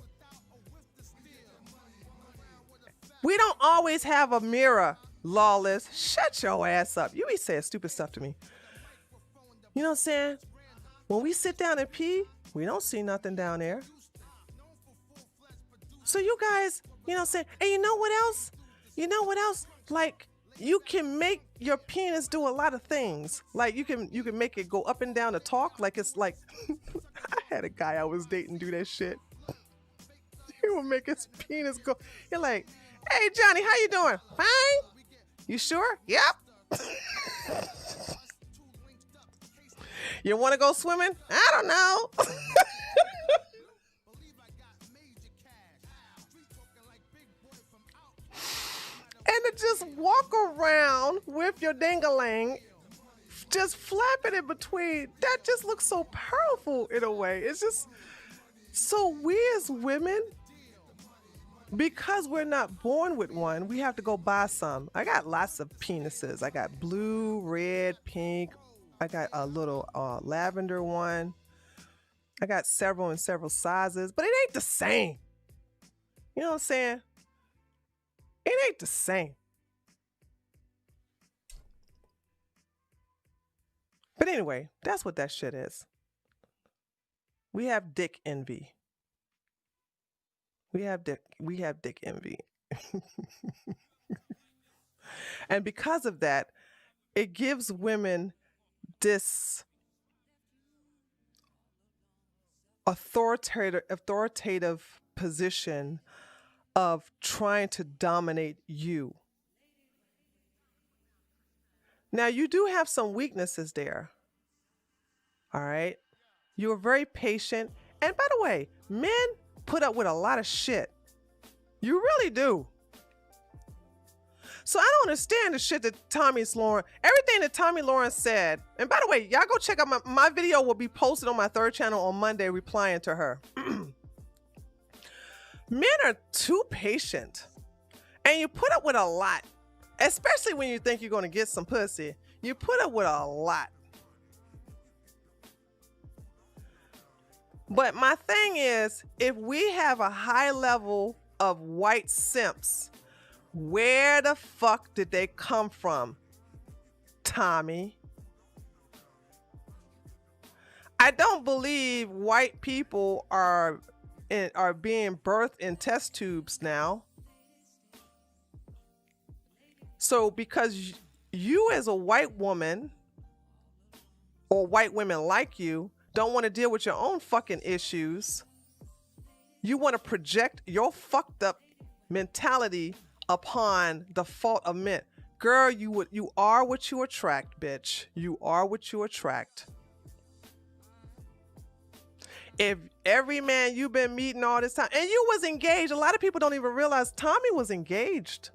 We don't always have a mirror Lawless, shut your ass up. You be saying stupid stuff to me. You know what I'm saying? When we sit down and pee, we don't see nothing down there. So you guys, you know what I'm saying? And you know what else? You know what else? Like, you can make your penis do a lot of things. Like you can make it go up and down to talk. Like it's like I had a guy I was dating do that shit. He would make his penis go. You're like, hey Johnny, how you doing? Fine. You sure? Yep. You want to go swimming? I don't know. And to just walk around with your dingaling, just flapping it between, that just looks so powerful in a way. It's just so we as women, because we're not born with one, we have to go buy some. I got lots of penises. I got blue, red, pink. I got a little lavender one. I got several in several sizes, but it ain't the same. You know what I'm saying? It ain't the same. But anyway, that's what that shit is. We have dick envy. We have dick envy. And because of that, it gives women this authoritative position of trying to dominate you. Now, you do have some weaknesses there. All right. You're very patient. And by the way, men put up with a lot of shit. You really do. So I don't understand the shit that everything that Tommy Lawrence said. And by the way, y'all go check out my video will be posted on my third channel on Monday replying to her. Men are too patient. And you put up with a lot. Especially when you think you're going to get some pussy. You put up with a lot. But my thing is, if we have a high level of white simps, where the fuck did they come from, Tommy? I don't believe white people are being birthed in test tubes now. So because you as a white woman or white women like you don't want to deal with your own fucking issues, you want to project your fucked up mentality upon the fault of men. Girl, you are what you attract, bitch. You are what you attract. If every man you've been meeting all this time, and you was engaged, a lot of people don't even realize Tommy was engaged.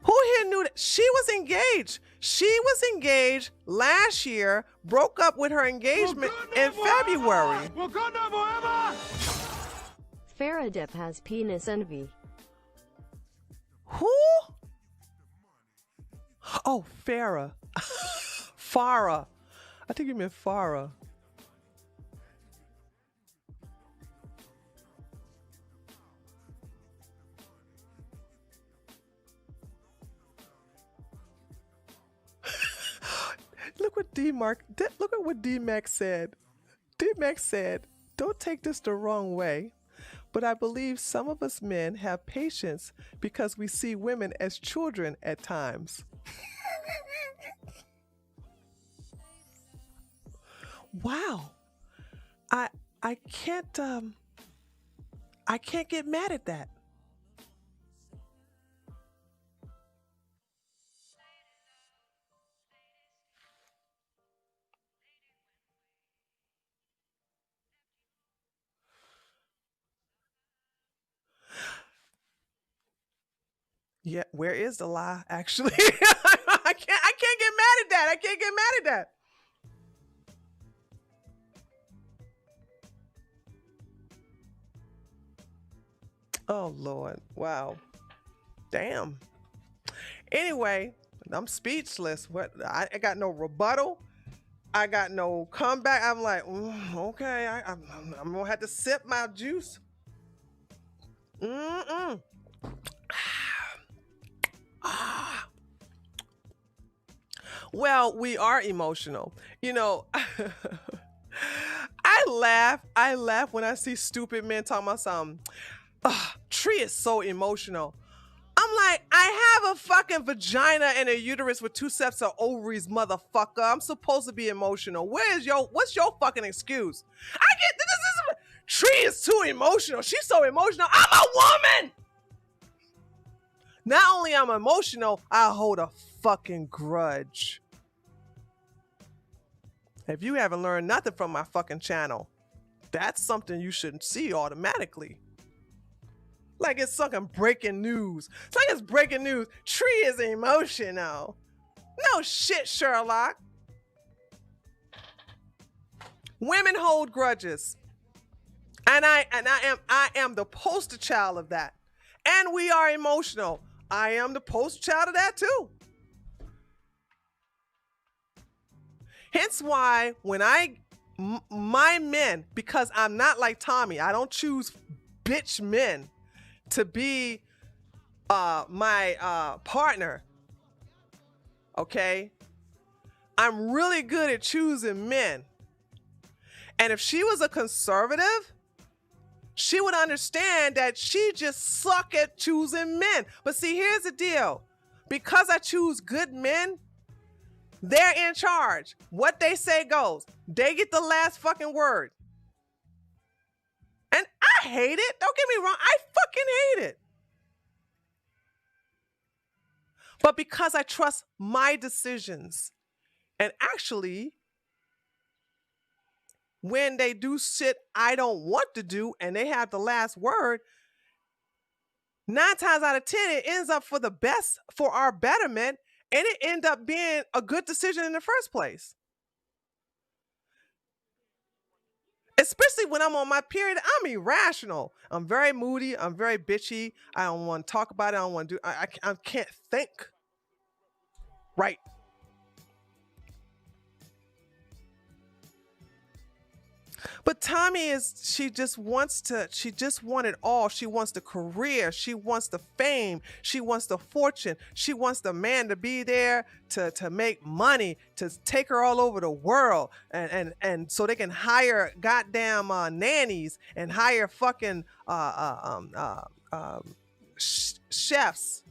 Who here knew that? She was engaged. She was engaged last year, broke up with her engagement in February. Farah Dip has penis envy. Who? Oh, Farah. Farah. I think you meant Farah. Look at what D-Max said. D-Max said, don't take this the wrong way, but I believe some of us men have patience because we see women as children at times. Wow. I can't get mad at that. Yeah, where is the lie, actually? I can't get mad at that. I can't get mad at that. Oh, Lord. Wow. Damn. Anyway, I'm speechless. What? I got no rebuttal. I got no comeback. I'm like, okay, I'm going to have to sip my juice. Well, we are emotional. You know, I laugh when I see stupid men talking about something. Tree is so emotional. I'm like, I have a fucking vagina and a uterus with two sets of ovaries, motherfucker. I'm supposed to be emotional. What's your fucking excuse? I get this is Tree is too emotional. She's so emotional. I'm a woman. Not only I'm emotional, I hold a fucking grudge. If you haven't learned nothing from my fucking channel, that's something you shouldn't see automatically. Like it's fucking breaking news. It's like it's breaking news. Tree is emotional. No shit, Sherlock. Women hold grudges. And I am the poster child of that. And we are emotional. I am the poster child of that too. Hence why when my men, because I'm not like Tommy, I don't choose bitch men to be my partner. Okay? I'm really good at choosing men. And if she was a conservative, she would understand that she just suck at choosing men. But see, here's the deal. Because I choose good men, they're in charge. What they say goes. They get the last fucking word. And I hate it. Don't get me wrong. I fucking hate it. But because I trust my decisions, and actually, when they do shit I don't want to do and they have the last word, 9 times out of 10, it ends up for the best, for our betterment, and it ends up being a good decision in the first place. Especially when I'm on my period, I'm irrational. I'm very moody. I'm very bitchy. I don't want to talk about it. I don't want to do. I can't think. Right. But Tommy she just want it all. She wants the career. She wants the fame. She wants the fortune. She wants the man to be there to make money, to take her all over the world. And so they can hire goddamn nannies and hire fucking chefs.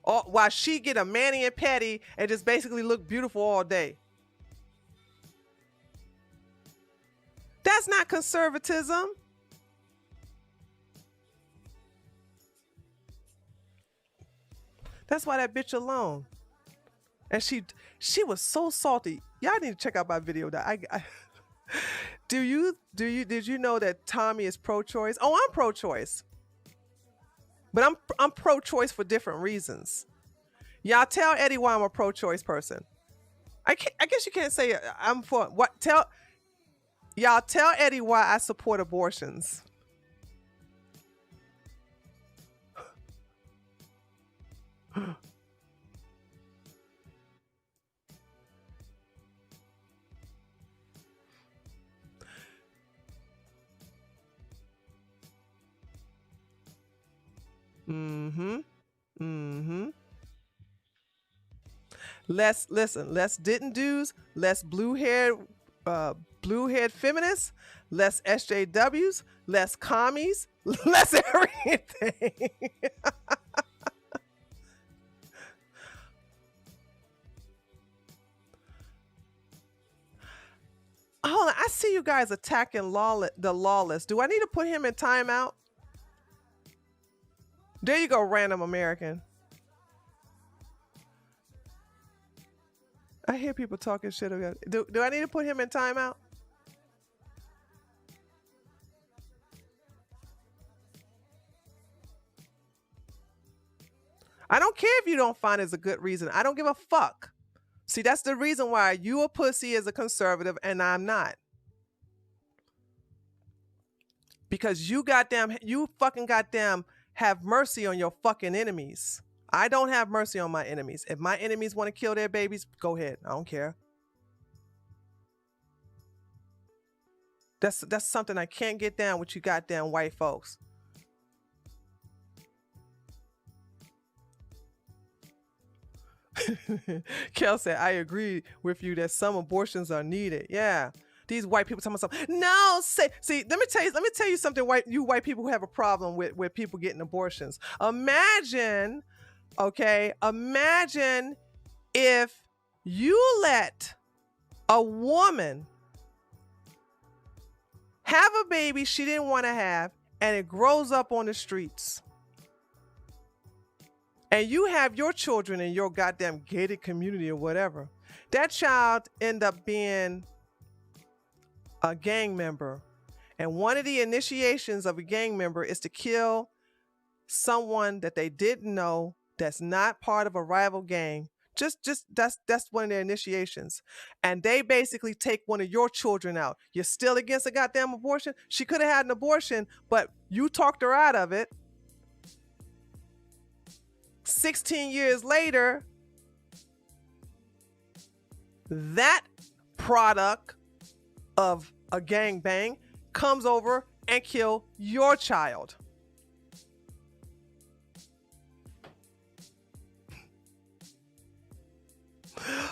While she get a mani and pedi and just basically look beautiful all day. That's not conservatism. That's why that bitch alone. And she was so salty. Y'all need to check out my video. That did you know that Tommy is pro-choice? Oh, I'm pro-choice. But I'm pro-choice for different reasons. Y'all tell Eddie why I'm a pro-choice person. I guess you can't say I'm for what. Y'all tell Eddie why I support abortions. Mm-hmm. Mm-hmm. Less didn't do's, less blue-haired feminists, less SJWs, less commies, less everything. Hold on, I see you guys attacking the lawless. Do I need to put him in timeout? There you go, random American. I hear people talking shit about it. Do I need to put him in timeout? I don't care if you don't find it's a good reason. I don't give a fuck. See, that's the reason why you a pussy as a conservative and I'm not. Because you fucking goddamn have mercy on your fucking enemies. I don't have mercy on my enemies. If my enemies want to kill their babies, go ahead. I don't care. That's something I can't get down with you goddamn white folks. Kel said, I agree with you that some abortions are needed. Yeah. These white people talking about something. No, see, let me tell you something, you white people who have a problem with people getting abortions. Imagine, okay, imagine if you let a woman have a baby she didn't want to have and it grows up on the streets. And you have your children in your goddamn gated community or whatever. That child end up being a gang member. And one of the initiations of a gang member is to kill someone that they didn't know that's not part of a rival gang. Just that's one of their initiations. And they basically take one of your children out. You're still against a goddamn abortion? She could have had an abortion, but you talked her out of it. 16 years later, that product of a gangbang comes over and kill your child.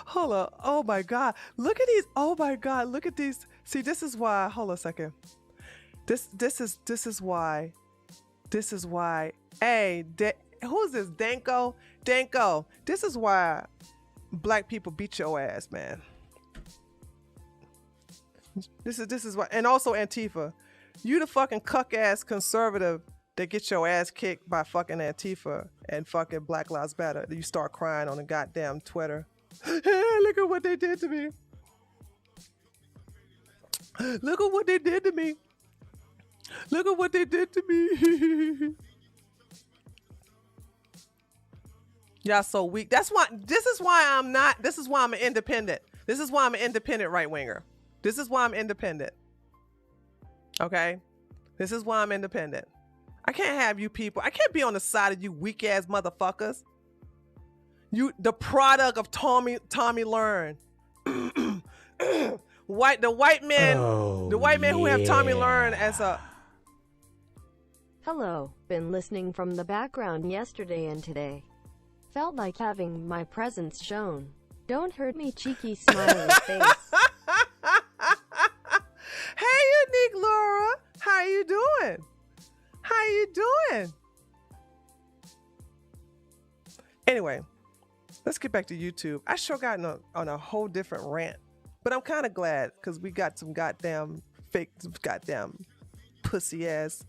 Hold on. Oh my God. Look at these. Oh my God. Look at these. See, this is why. Hold on a second. This is why. Hey, who's this? Danko? Danko. This is why black people beat your ass, man. This is why, and also Antifa. You the fucking cuck ass conservative that gets your ass kicked by fucking Antifa and fucking Black Lives Matter. You start crying on the goddamn Twitter. Look at what they did to me. Look at what they did to me. Look at what they did to me. Y'all so weak. This is why I'm an independent. This is why I'm an independent right winger. This is why I'm independent. Okay? This is why I'm independent. I can't have you people. I can't be on the side of you weak ass motherfuckers. You the product of Tommy Learn. The white men who have Tommy Learn as a Hello, been listening from the background yesterday and today. Felt like having my presence shown. Don't hurt me, cheeky smiley face. Hey, Unique Laura. How you doing? How you doing? Anyway, let's get back to YouTube. I sure got on a whole different rant, but I'm kind of glad because we got some goddamn fake, goddamn pussy ass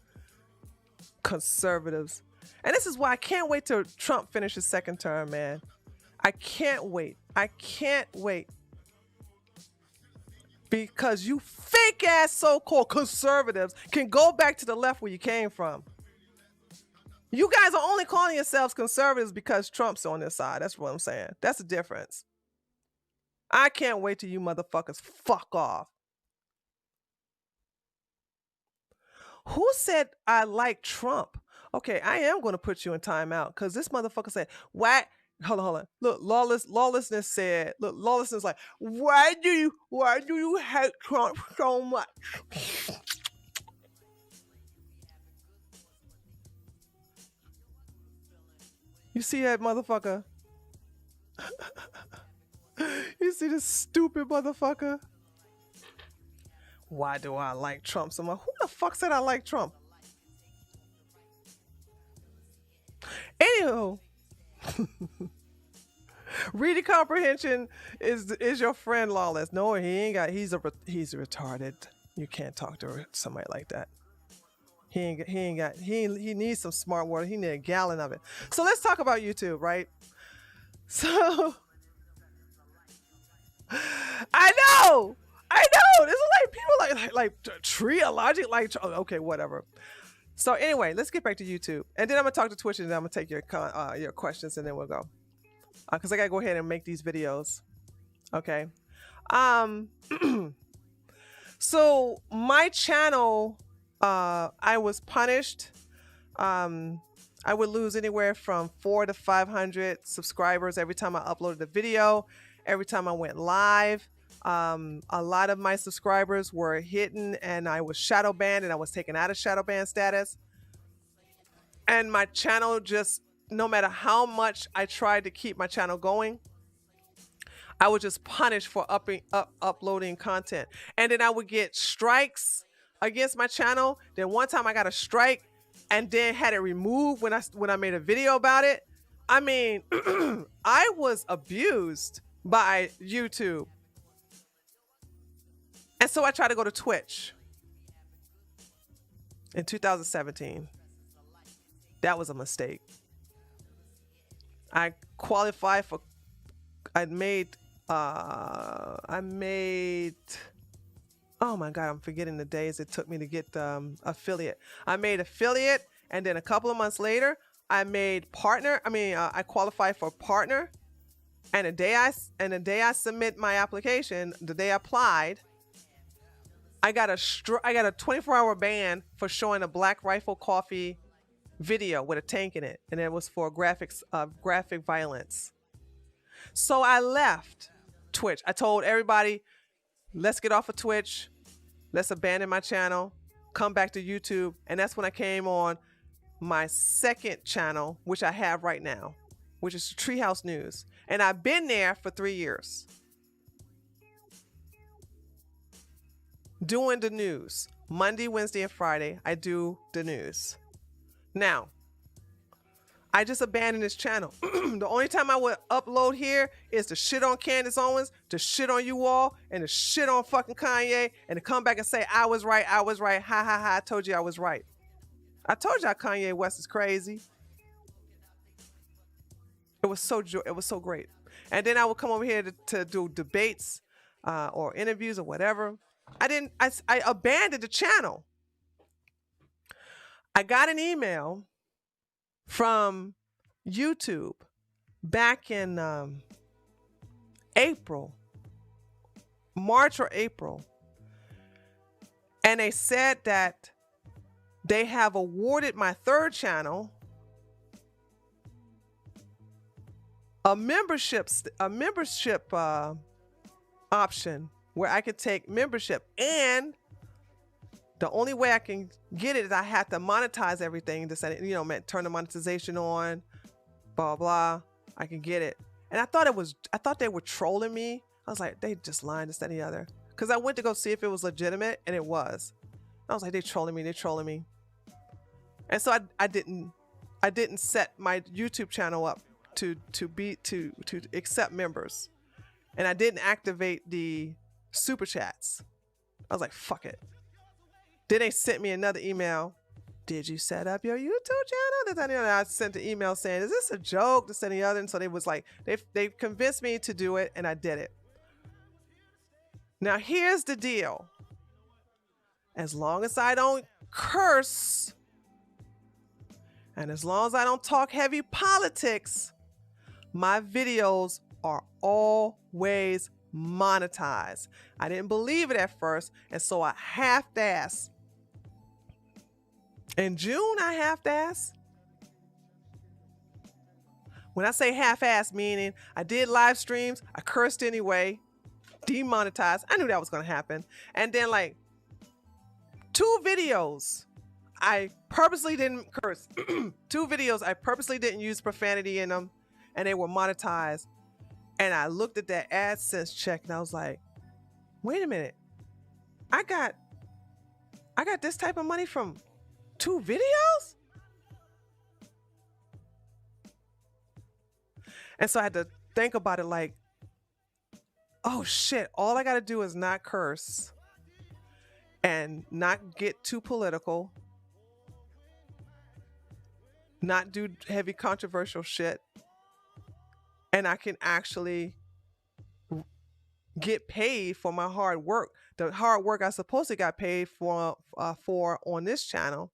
conservatives. And this is why I can't wait till Trump finishes second term, man. I can't wait. I can't wait. Because you fake ass so-called conservatives can go back to the left where you came from. You guys are only calling yourselves conservatives because Trump's on this side. That's what I'm saying. That's the difference. I can't wait till you motherfuckers fuck off. Who said I like Trump? Okay, I am going to put you in timeout because this motherfucker said, why? Hold on. Look, lawlessness said, look, lawlessness like, why do you hate Trump so much? You see that motherfucker? You see this stupid motherfucker? Why do I like Trump so much? Who the fuck said I like Trump? Anywho, reading comprehension is your friend Lawless. No, he ain't got. He's retarded. You can't talk to somebody like that. He needs some smart water. He needs a gallon of it. So let's talk about YouTube, right? So I know. This is like people like triologic, like okay, whatever. So anyway, let's get back to YouTube, and then I'm gonna talk to Twitch, and then I'm gonna take your questions, and then we'll go. Because I gotta go ahead and make these videos. Okay. So my channel, I was punished. I would lose anywhere from 400 to 500 subscribers every time I uploaded a video, every time I went live. A lot of my subscribers were hidden, and I was shadow banned, and I was taken out of shadow ban status. And my channel just, no matter how much I tried to keep my channel going, I was just punished for uploading content. And then I would get strikes against my channel. Then one time I got a strike and then had it removed when I made a video about it. I mean, I was abused by YouTube. And so I tried to go to Twitch in 2017. That was a mistake. I qualified for I made oh my God, I'm forgetting the days it took me to get affiliate. I made affiliate, and then a couple of months later, I made partner. I qualified for partner, and the day I submit my application, the day I applied, I got a 24-hour ban for showing a Black Rifle Coffee video with a tank in it, and it was for graphic violence. So I left Twitch. I told everybody, let's get off of Twitch. Let's abandon my channel, come back to YouTube. And that's when I came on my second channel, which I have right now, which is Treehouse News. And I've been there for 3 years. Doing the news. Monday, Wednesday, and Friday, I do the news. Now, I just abandoned this channel. The only time I would upload here is to shit on Candace Owens, to shit on you all, and to shit on fucking Kanye, and to come back and say, I was right, ha ha ha, I told you I was right. I told y'all Kanye West is crazy. It was so great. And then I would come over here to do debates or interviews or whatever. I abandoned the channel. I got an email from YouTube back in March or April. And they said that they have awarded my third channel a membership option where I could take membership, and the only way I can get it is I have to monetize everything to send it, turn the monetization on, blah, blah. I can get it. And I thought they were trolling me. I was like, they just lying, this, that, and the other. Because I went to go see if it was legitimate, and it was. I was like, they're trolling me. And so I didn't set my YouTube channel up to accept members. And I didn't activate the super chats. I was like, fuck it. Then they sent me another email. Did you set up your YouTube channel? And I sent the email saying, is this a joke? This and the other. And so they was like, they convinced me to do it, and I did it. Now here's the deal. As long as I don't curse, and as long as I don't talk heavy politics, my videos are always monetized. I didn't believe it at first, and so I half-assed. In June, I half-assed. When I say half-assed, meaning I did live streams, I cursed anyway, demonetized. I knew that was going to happen. And then like 2 videos, I purposely didn't curse. 2 videos, I purposely didn't use profanity in them, and they were monetized. And I looked at that AdSense check, and I was like, wait a minute. I got this type of money from 2 videos? And so I had to think about it like, oh shit, all I got to do is not curse and not get too political, not do heavy controversial shit, and I can actually get paid for my hard work. The hard work I supposed to got paid for on this channel,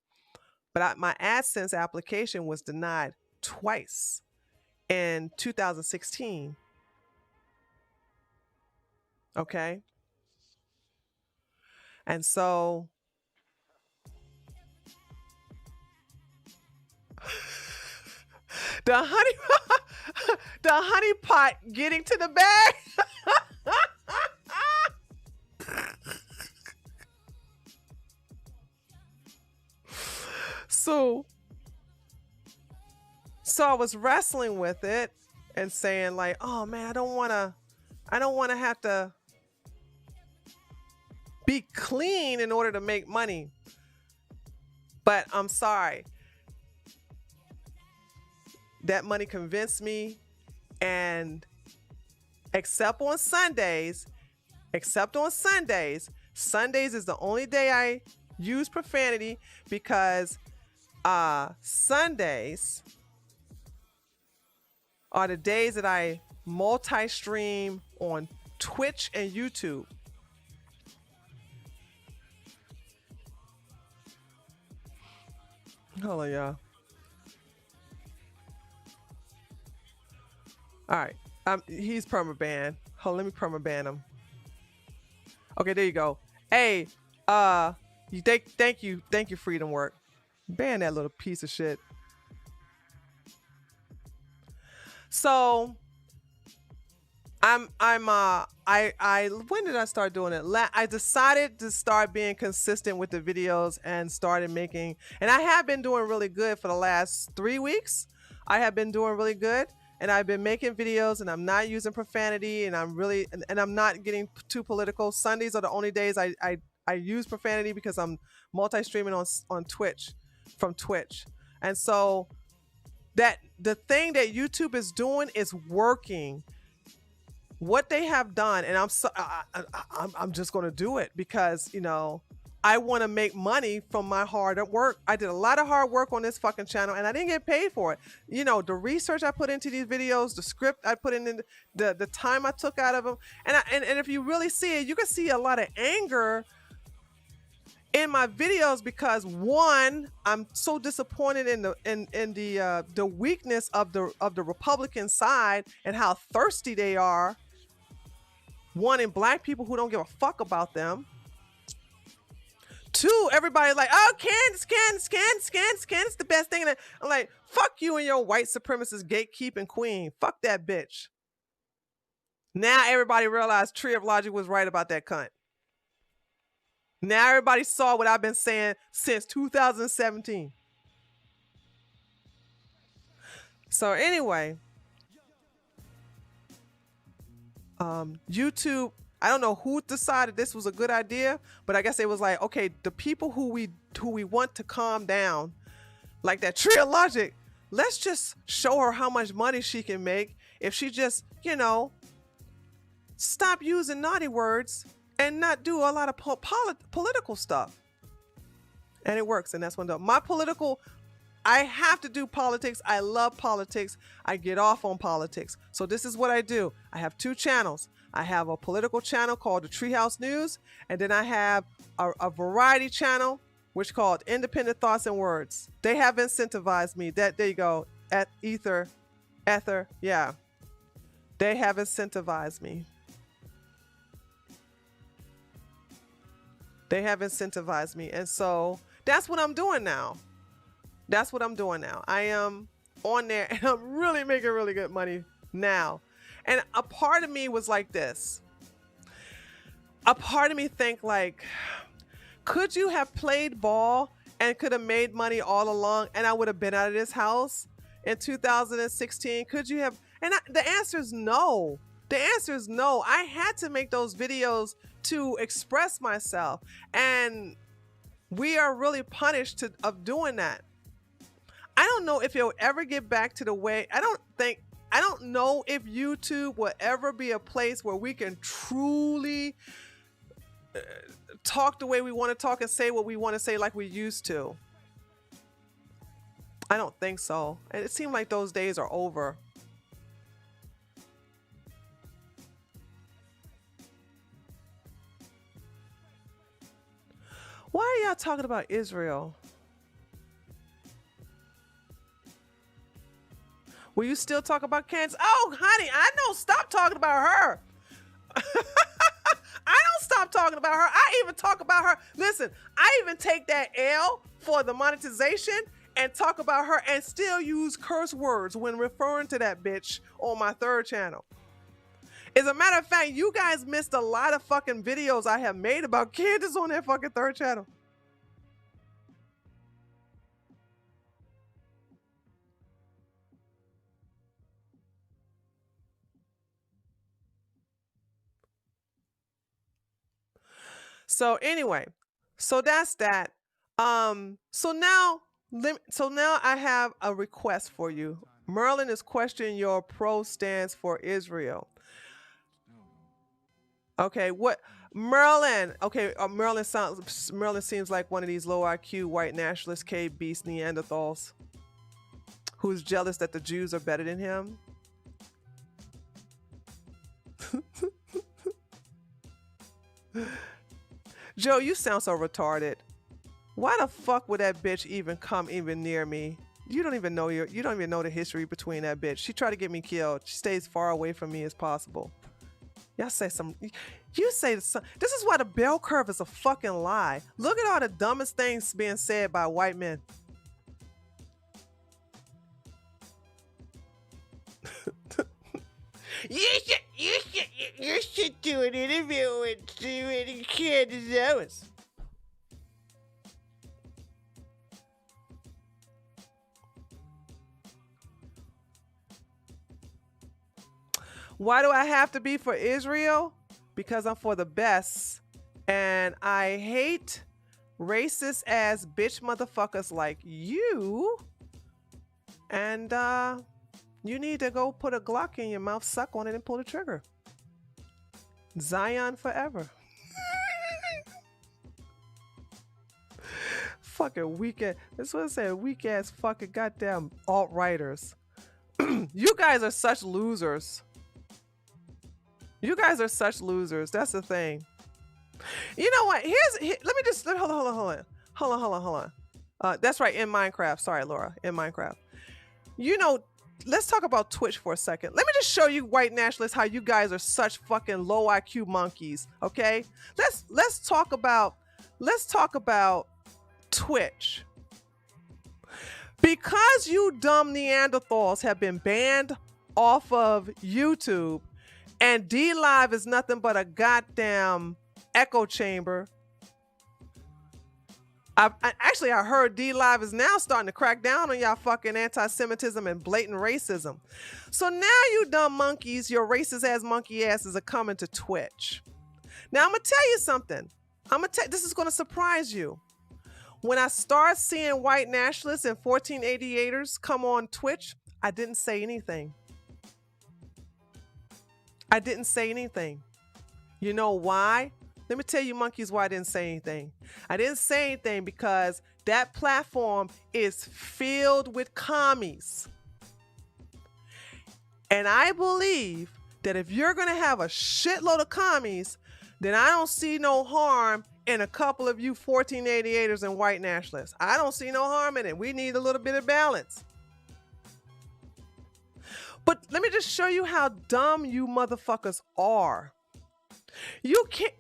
but my AdSense application was denied twice in 2016. Okay. And so the honey pot getting to the bag. So I was wrestling with it and saying like, oh man, I don't want I don't want to have to be clean in order to make money. But I'm sorry. That money convinced me, and except on Sundays, Sundays is the only day I use profanity because Sundays are the days that I multi-stream on Twitch and YouTube. Hold on, y'all. All right. He's permaban. Hold on, let me permaban him. Okay, there you go. Hey, thank you, Freedom Work. Ban that little piece of shit. So I when did I start doing it? I decided to start being consistent with the videos and started making, and I have been doing really good for the last 3 weeks. I have been doing really good, and I've been making videos, and I'm not using profanity, and I'm really, and I'm not getting too political. Sundays are the only days I use profanity because I'm multi-streaming on Twitch, from Twitch. And so that the thing that YouTube is doing is working. What they have done, and I'm just going to do it because, you know, I want to make money from my hard work. I did a lot of hard work on this fucking channel and I didn't get paid for it. You know, the research I put into these videos, the script I put in, the time I took out of them. And if you really see it, you can see a lot of anger in my videos because, one, I'm so disappointed in the weakness of the Republican side and how thirsty they are, wanting black people who don't give a fuck about them. Two, everybody's like, oh, Candace, it's the best thing. And I'm like, fuck you and your white supremacist gatekeeping queen. Fuck that bitch. Now everybody realized Tree of Logic was right about that cunt. Now everybody saw what I've been saying since 2017. So anyway, YouTube, I don't know who decided this was a good idea, but I guess it was like, okay, the people who we want to calm down, like that Tree of Logic, let's just show her how much money she can make if she just, you know, stop using naughty words and not do a lot of political stuff. And it works, and that's one of my political. I have to do politics. I love politics. I get off on politics. So this is what I do. I have 2 channels. I have a political channel called the Treehouse News, and then I have a variety channel which called Independent Thoughts and Words. They have incentivized me. There you go. At Ether, yeah. They have incentivized me. They have incentivized me, and so that's what I'm doing now. That's what I'm doing now. I am on there and I'm really making really good money now. And a part of me was like this. A part of me think like, could you have played ball and could have made money all along and I would have been out of this house in 2016? Could you have? And the answer is no. The answer is no. I had to make those videos to express myself. And we are really punished of doing that. I don't know if it'll ever get back to the way, I don't know if YouTube will ever be a place where we can truly talk the way we want to talk and say what we want to say like we used to. I don't think so. And it seemed like those days are over. Why are y'all talking about Israel? Will you still talk about Candace? Oh, honey, I know. Stop talking about her. I don't stop talking about her. I even talk about her. Listen, I even take that L for the monetization and talk about her and still use curse words when referring to that bitch on my 3rd channel. As a matter of fact, you guys missed a lot of fucking videos I have made about Candace on that fucking 3rd channel. So anyway, so that's that. So now I have a request for you. Merlin is questioning your pro stance for Israel. Okay, what Merlin? Okay, Merlin seems like one of these low IQ white nationalist cave beast Neanderthals who's jealous that the Jews are better than him. Joe, you sound so retarded. Why the fuck would that bitch even come even near me? You don't even know the history between that bitch. She tried to get me killed. She stays far away from me as possible. Y'all say some. You say some. This is why the bell curve is a fucking lie. Look at all the dumbest things being said by white men. You should do an interview and see what he can tell us. Why do I have to be for Israel? Because I'm for the best. And I hate racist ass bitch motherfuckers like you. And you need to go put a Glock in your mouth, suck on it, and pull the trigger. Zion forever. Fucking weak ass. That's what I said. Weak ass fucking goddamn alt-righters. You guys are such losers. You guys are such losers. That's the thing. You know what? Let me just hold on. That's right. In Minecraft. Sorry, Laura. In Minecraft. You know, let's talk about Twitch for a second. Let me just show you white nationalists how you guys are such fucking low IQ monkeys. Okay. Let's talk about Twitch. Because you dumb Neanderthals have been banned off of YouTube, and D Live is nothing but a goddamn echo chamber. I heard D Live is now starting to crack down on y'all fucking anti-Semitism and blatant racism. So now you dumb monkeys, your racist ass monkey asses are coming to Twitch. Now I'm gonna tell you something. This is gonna surprise you. When I start seeing white nationalists and 1488ers come on Twitch, I didn't say anything. I didn't say anything. You know why? Let me tell you monkeys why I didn't say anything. I didn't say anything because that platform is filled with commies. And I believe that if you're going to have a shitload of commies, then I don't see no harm in a couple of you 1488ers and white nationalists. I don't see no harm in it. We need a little bit of balance. But let me just show you how dumb you motherfuckers are. You can't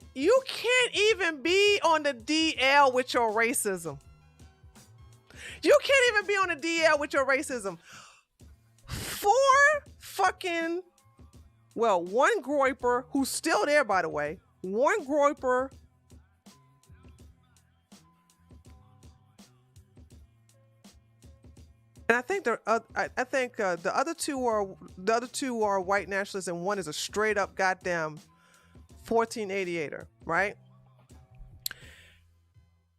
even be on the DL with your racism. You can't even be on the DL with your racism. One groiper who's still there, by the way. One groiper. And I think the other two are white nationalists, and one is a straight up goddamn 1488er, right?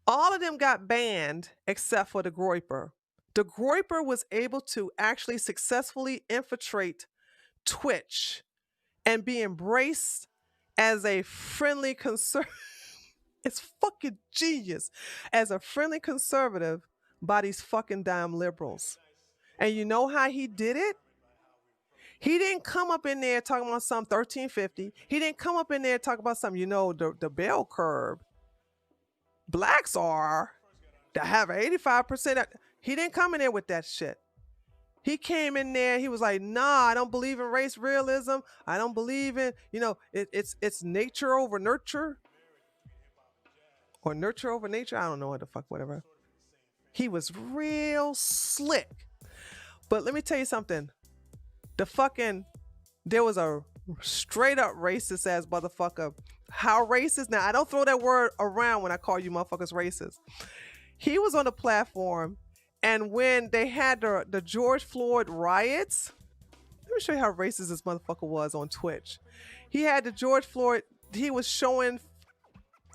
All of them got banned except for the groiper. The groiper was able to actually successfully infiltrate Twitch and be embraced as a friendly conservative. It's fucking genius. As a friendly conservative by these fucking damn liberals. And you know how he did it? He didn't come up in there talking about some 1350. He didn't come up in there talking about some, the bell curve. Blacks are to have 85%. He didn't come in there with that shit. He came in there. He was like, nah, I don't believe in race realism. I don't believe in, it's nature over nurture. Or nurture over nature. I don't know what the fuck, whatever. He was real slick. But let me tell you something. There was a straight up racist ass motherfucker. How racist? Now, I don't throw that word around when I call you motherfuckers racist. He was on the platform, and when they had the George Floyd riots, let me show you how racist this motherfucker was on Twitch. He had the George Floyd, he was showing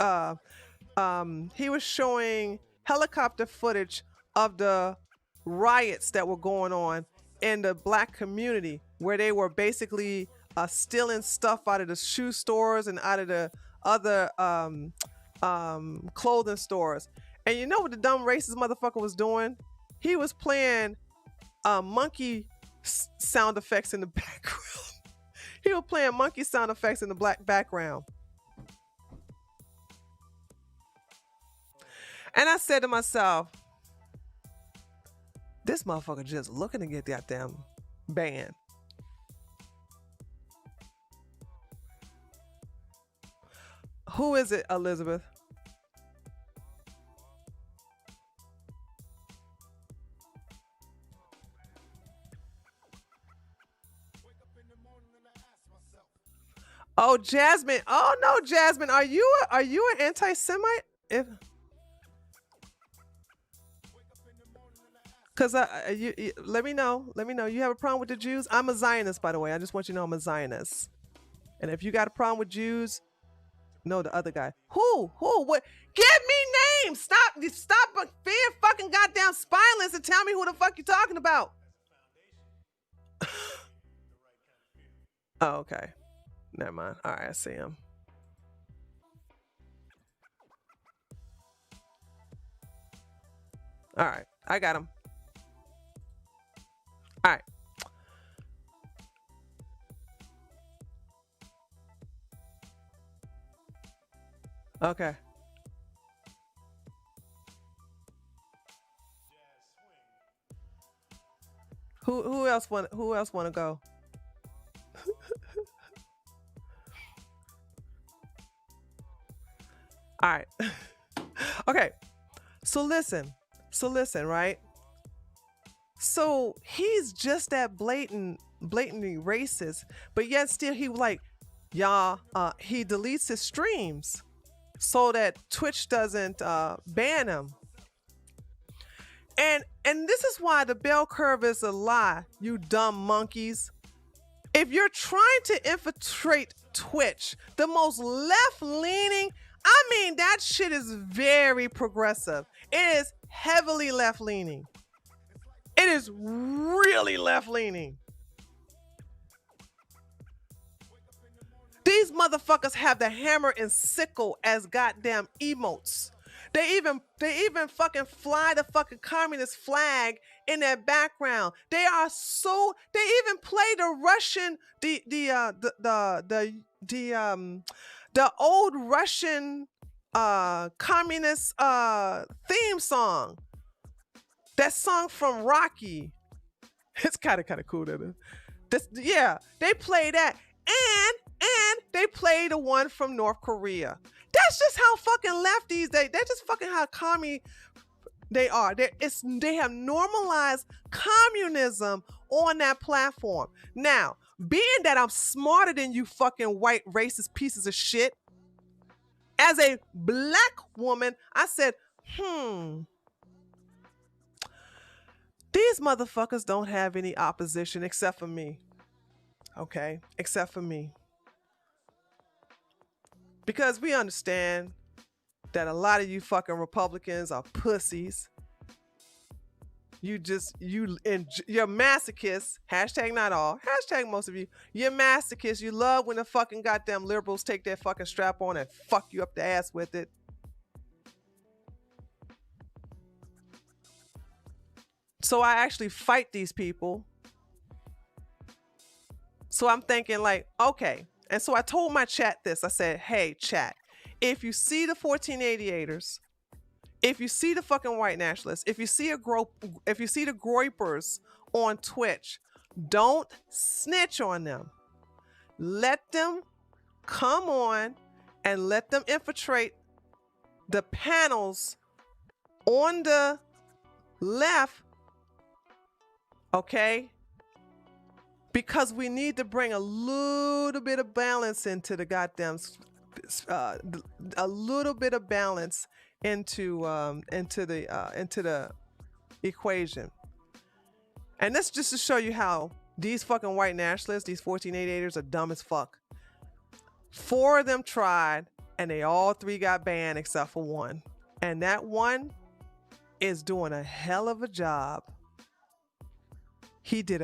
he was showing helicopter footage of the riots that were going on in the black community, where they were basically stealing stuff out of the shoe stores and out of the other clothing stores. And you know what the dumb racist motherfucker was doing? He was playing monkey sound effects in the background. He was playing monkey sound effects in the black background. And I said to myself, this motherfucker just looking to get that damn banned. Who is it, Elizabeth? Oh, Jasmine. Oh no, Jasmine. Are you an anti-Semite? If Cause let me know. Let me know. You have a problem with the Jews? I'm a Zionist, by the way. I just want you to know I'm a Zionist. And if you got a problem with Jews, no, the other guy. Who? What? Give me names. Stop being fucking goddamn spineless and tell me who the fuck you talking about. Oh, okay. Never mind. All right, I see him. All right, I got him. All right. Okay. Who else want to go? All right. Okay. So listen, right? So he's just that blatantly racist, but yet still he like, y'all, he deletes his streams so that Twitch doesn't ban him. And this is why the bell curve is a lie, you dumb monkeys. If you're trying to infiltrate Twitch, the most left-leaning, I mean, that shit is very progressive. It is heavily left-leaning. It is really left-leaning. These motherfuckers have the hammer and sickle as goddamn emotes. They even fucking fly the fucking communist flag in their background. They even play the Russian the old Russian communist theme song. That song from Rocky. It's kind of cool, isn't it? Yeah, they play that, and they play the one from North Korea. That's just how fucking lefties that's just fucking how commie they are. They have normalized communism on that platform. Now, being that I'm smarter than you fucking white racist pieces of shit, as a black woman, I said, these motherfuckers don't have any opposition except for me. Okay? Except for me. Because we understand that a lot of you fucking Republicans are pussies. You're masochists. Hashtag not all. Hashtag most of you. You're masochists. You love when the fucking goddamn liberals take their fucking strap on and fuck you up the ass with it. So I actually fight these people. So I'm thinking like, okay. And so I told my chat this. I said, hey, chat, if you see the 1488ers, if you see the fucking white nationalists, if you see the groypers on Twitch, don't snitch on them. Let them come on and let them infiltrate the panels on the left, okay? Because we need to bring a little bit of balance into the goddamn, a little bit of balance into the equation. And that's just to show you how these fucking white nationalists, these 1488ers, are dumb as fuck. 4 of them tried. and they all three got banned except for one. And that one is doing a hell of a job. He's doing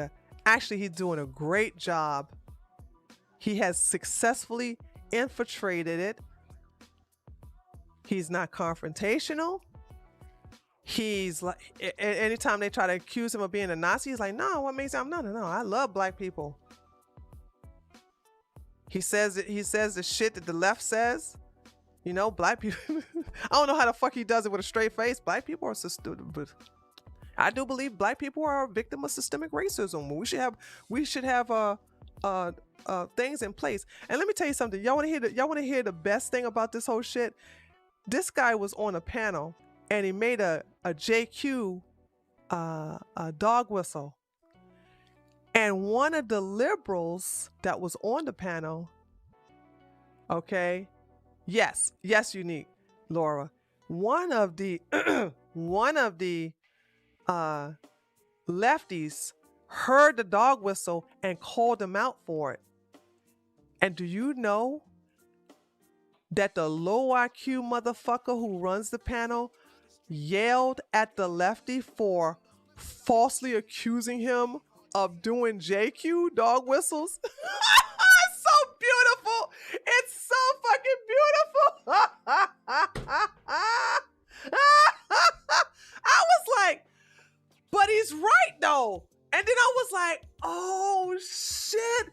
a great job. He has successfully infiltrated it. He's not confrontational. He's like, anytime they try to accuse him of being a Nazi, he's like, no, what makes him? No, I love black people. He says the shit that the left says. You know, black people. I don't know how the fuck he does it with a straight face. Black people are but I do believe black people are a victim of systemic racism. We should have things in place. And let me tell you something. Y'all want to hear the best thing about this whole shit? This guy was on a panel and he made a JQ a dog whistle. And one of the liberals that was on the panel, okay, yes, unique, Laura. One of the lefties heard the dog whistle and called him out for it. And do you know that the low IQ motherfucker who runs the panel yelled at the lefty for falsely accusing him of doing JQ dog whistles? It's so beautiful. It's so fucking beautiful. I was like, but he's right though. And then I was like, oh shit,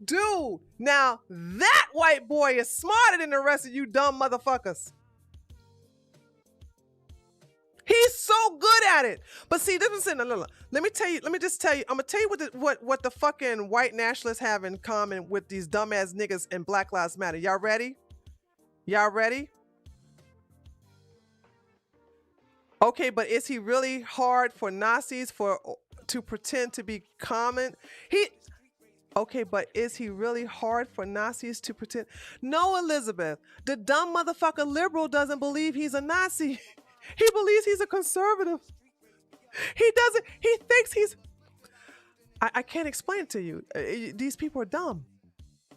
dude. Now that white boy is smarter than the rest of you dumb motherfuckers. He's so good at it. But see, this is let me just tell you, I'm gonna tell you what the fucking white nationalists have in common with these dumbass niggas in Black Lives Matter. Y'all ready? Okay, but is he really hard for Nazis to pretend to be common? Okay, but is he really hard for Nazis to pretend? No, Elizabeth. The dumb motherfucker liberal doesn't believe he's a Nazi. He believes he's a conservative. He thinks he's... I can't explain it to you. These people are dumb.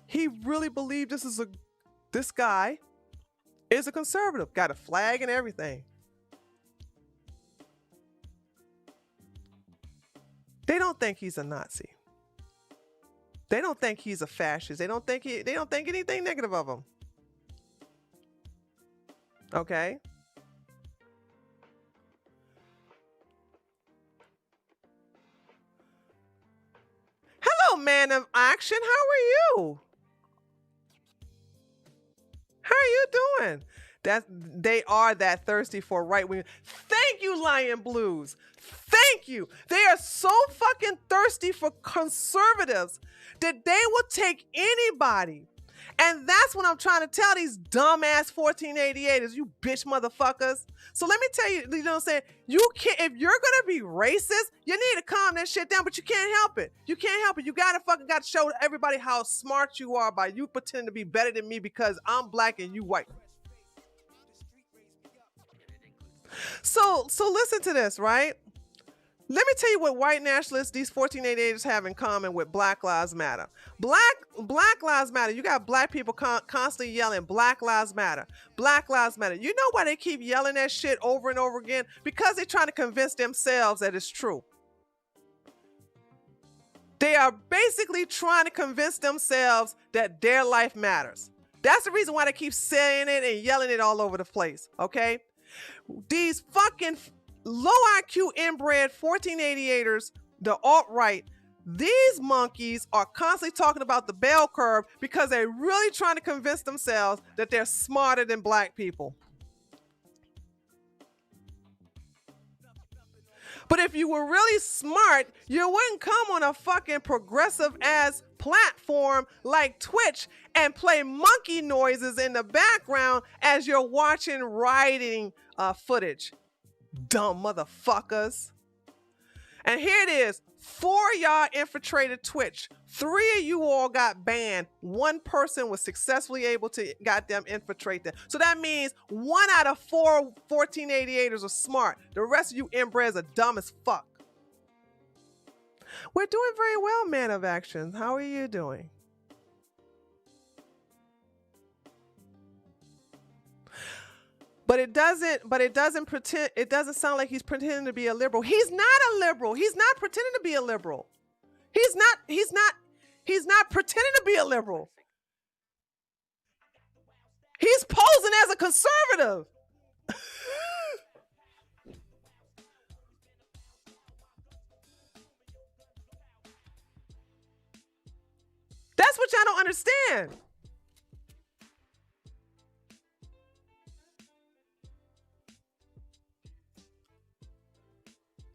He really believed this guy is a conservative. Got a flag and everything. They don't think he's a Nazi. They don't think he's a fascist. They don't think anything negative of him. Okay? Hello, man of action. How are you? How are you doing? They are that thirsty for right wing. Thank you, Lion Blues. Thank you. They are so fucking thirsty for conservatives that they will take anybody. And that's what I'm trying to tell these dumbass 1488ers, you bitch motherfuckers. So let me tell you, you know what I'm saying? You can't, if you're gonna be racist, you need to calm that shit down, but you can't help it. You can't help it. You gotta show everybody how smart you are by you pretending to be better than me because I'm black and you white. So listen to this, right? Let me tell you what white nationalists, these 1488ers have in common with Black Lives Matter. Black Lives Matter. You got black people constantly yelling, Black Lives Matter. Black Lives Matter. You know why they keep yelling that shit over and over again? Because they're trying to convince themselves that it's true. They are basically trying to convince themselves that their life matters. That's the reason why they keep saying it and yelling it all over the place, okay? These fucking low IQ inbred 1488ers, the alt-right, these monkeys are constantly talking about the bell curve because they're really trying to convince themselves that they're smarter than black people. But if you were really smart, you wouldn't come on a fucking progressive ass platform like Twitch and play monkey noises in the background as you're watching rioting footage. Dumb motherfuckers. And here it is. 4 y'all infiltrated Twitch. 3 of you all got banned. 1 person was successfully able to goddamn infiltrate them. So that means 1 out of 4 1488ers are smart. The rest of you inbreds are dumb as fuck. We're doing very well, man of action. How are you doing? But it doesn't pretend. It doesn't sound like he's pretending to be a liberal. He's not a liberal. He's not pretending to be a liberal. He's not. He's not. He's not pretending to be a liberal. He's posing as a conservative. That's what y'all don't understand.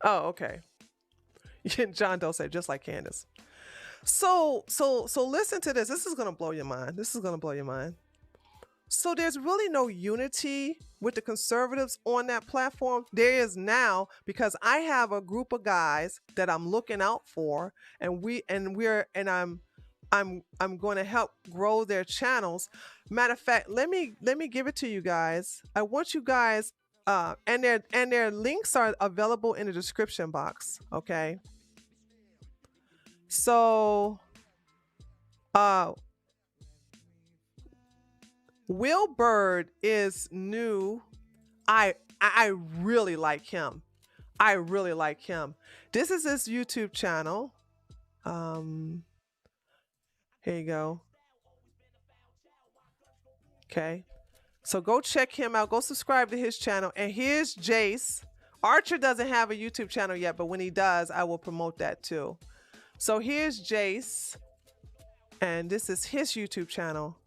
Oh, okay. John Doe said just like Candace. So listen to this. This is gonna blow your mind. This is gonna blow your mind. So there's really no unity with the conservatives on that platform. There is now, because I have a group of guys that I'm looking out for, and I'm going to help grow their channels. Matter of fact, let me give it to you guys. I want you guys, and their links are available in the description box. Okay. So, Will Bird is new. I really like him. I really like him. This is his YouTube channel. Here you go. Okay. So go check him out. Go subscribe to his channel. And here's Jace. Archer doesn't have a YouTube channel yet, but when he does, I will promote that too. So here's Jace. And this is his YouTube channel.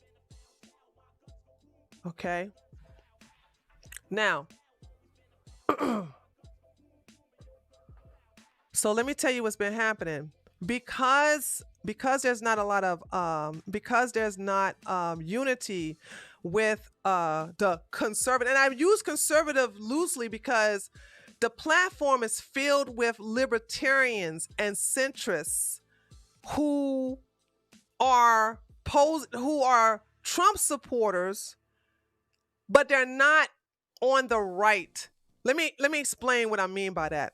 Okay. Now, so let me tell you what's been happening. Because there's not a lot of because there's not unity with the conservative, and I've used conservative loosely because the platform is filled with libertarians and centrists who are Trump supporters, but they're not on the right. Let me explain what I mean by that.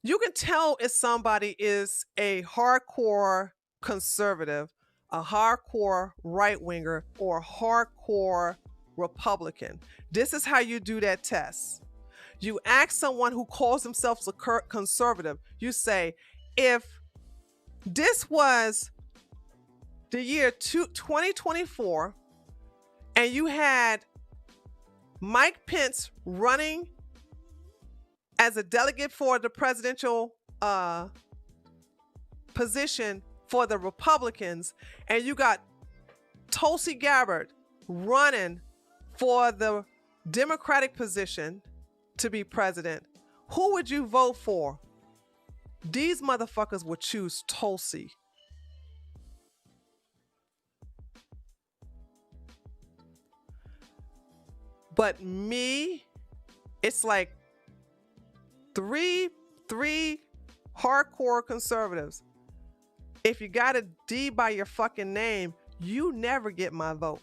You can tell if somebody is a hardcore conservative, a hardcore right-winger, or a hardcore Republican. This is how you do that test. You ask someone who calls themselves a conservative, you say, if this was the year 2024 and you had Mike Pence running as a delegate for the presidential position for the Republicans, and you got Tulsi Gabbard running for the Democratic position to be president, who would you vote for? These motherfuckers would choose Tulsi. But me, it's like three hardcore conservatives. If you got a D by your fucking name, you never get my vote.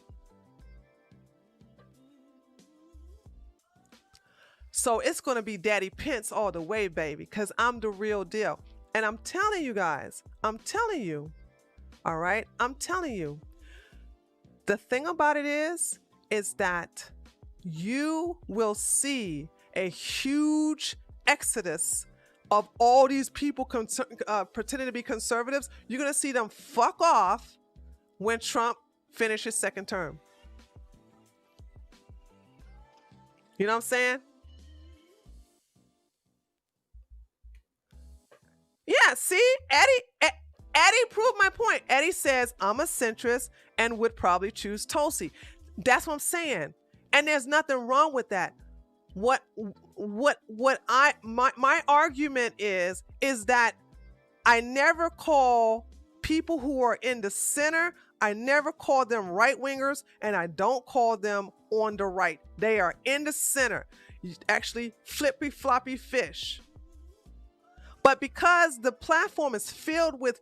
So it's going to be Daddy Pence all the way, baby, because I'm the real deal. And I'm telling you guys, I'm telling you, all right? I'm telling you. The thing about it is that you will see a huge exodus of all these people pretending to be conservatives. You're going to see them fuck off when Trump finishes second term. You know what I'm saying? Yeah, see, Eddie proved my point. Eddie says, I'm a centrist and would probably choose Tulsi. That's what I'm saying. And there's nothing wrong with that. My argument is that I never call people who are in the center, I never call them right-wingers, and I don't call them on the right. They are in the center. Actually, flippy floppy fish. But because the platform is filled with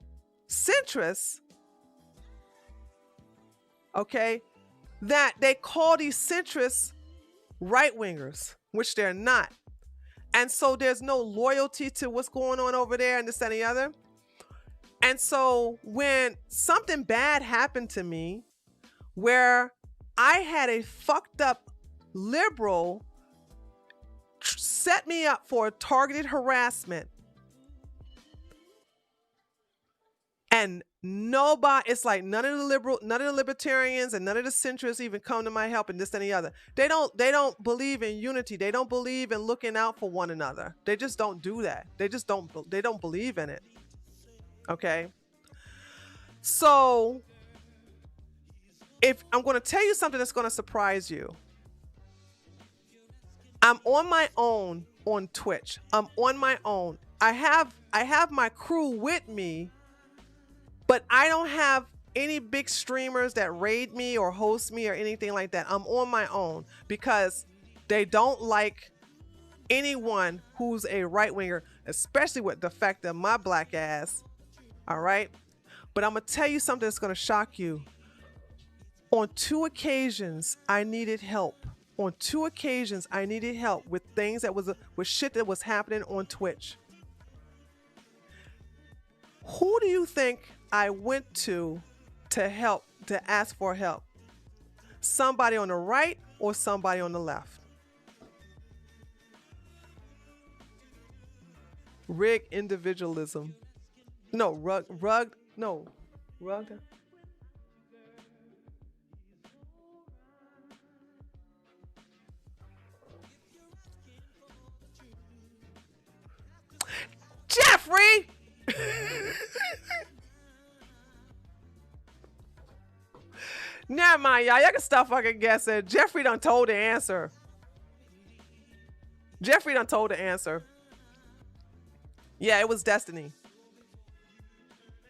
centrists, okay, that they call these centrists right-wingers, which they're not. And so there's no loyalty to what's going on over there and this and the other. And so when something bad happened to me, where I had a fucked up liberal set me up for targeted harassment, and nobody, it's like none of the libertarians and none of the centrists even come to my help, and this and the other. They don't believe in unity. They don't believe in looking out for one another. They just don't do that. They don't believe in it. Okay. So if I'm going to tell you something that's going to surprise you, I'm on my own on Twitch. I'm on my own. I have my crew with me, but I don't have any big streamers that raid me or host me or anything like that. I'm on my own because they don't like anyone who's a right-winger, especially with the fact that my black ass. All right. But I'm going to tell you something that's going to shock you. On 2 occasions, I needed help. On 2 occasions, I needed help with things that was with shit that was happening on Twitch. Who do you think I went to help, to ask for help? Somebody on the right or somebody on the left? Rig individualism. No, rug. Jeffrey! Never mind, y'all. Y'all can stop fucking guessing. Jeffrey done told the answer. Jeffrey done told the answer. Yeah, it was Destiny.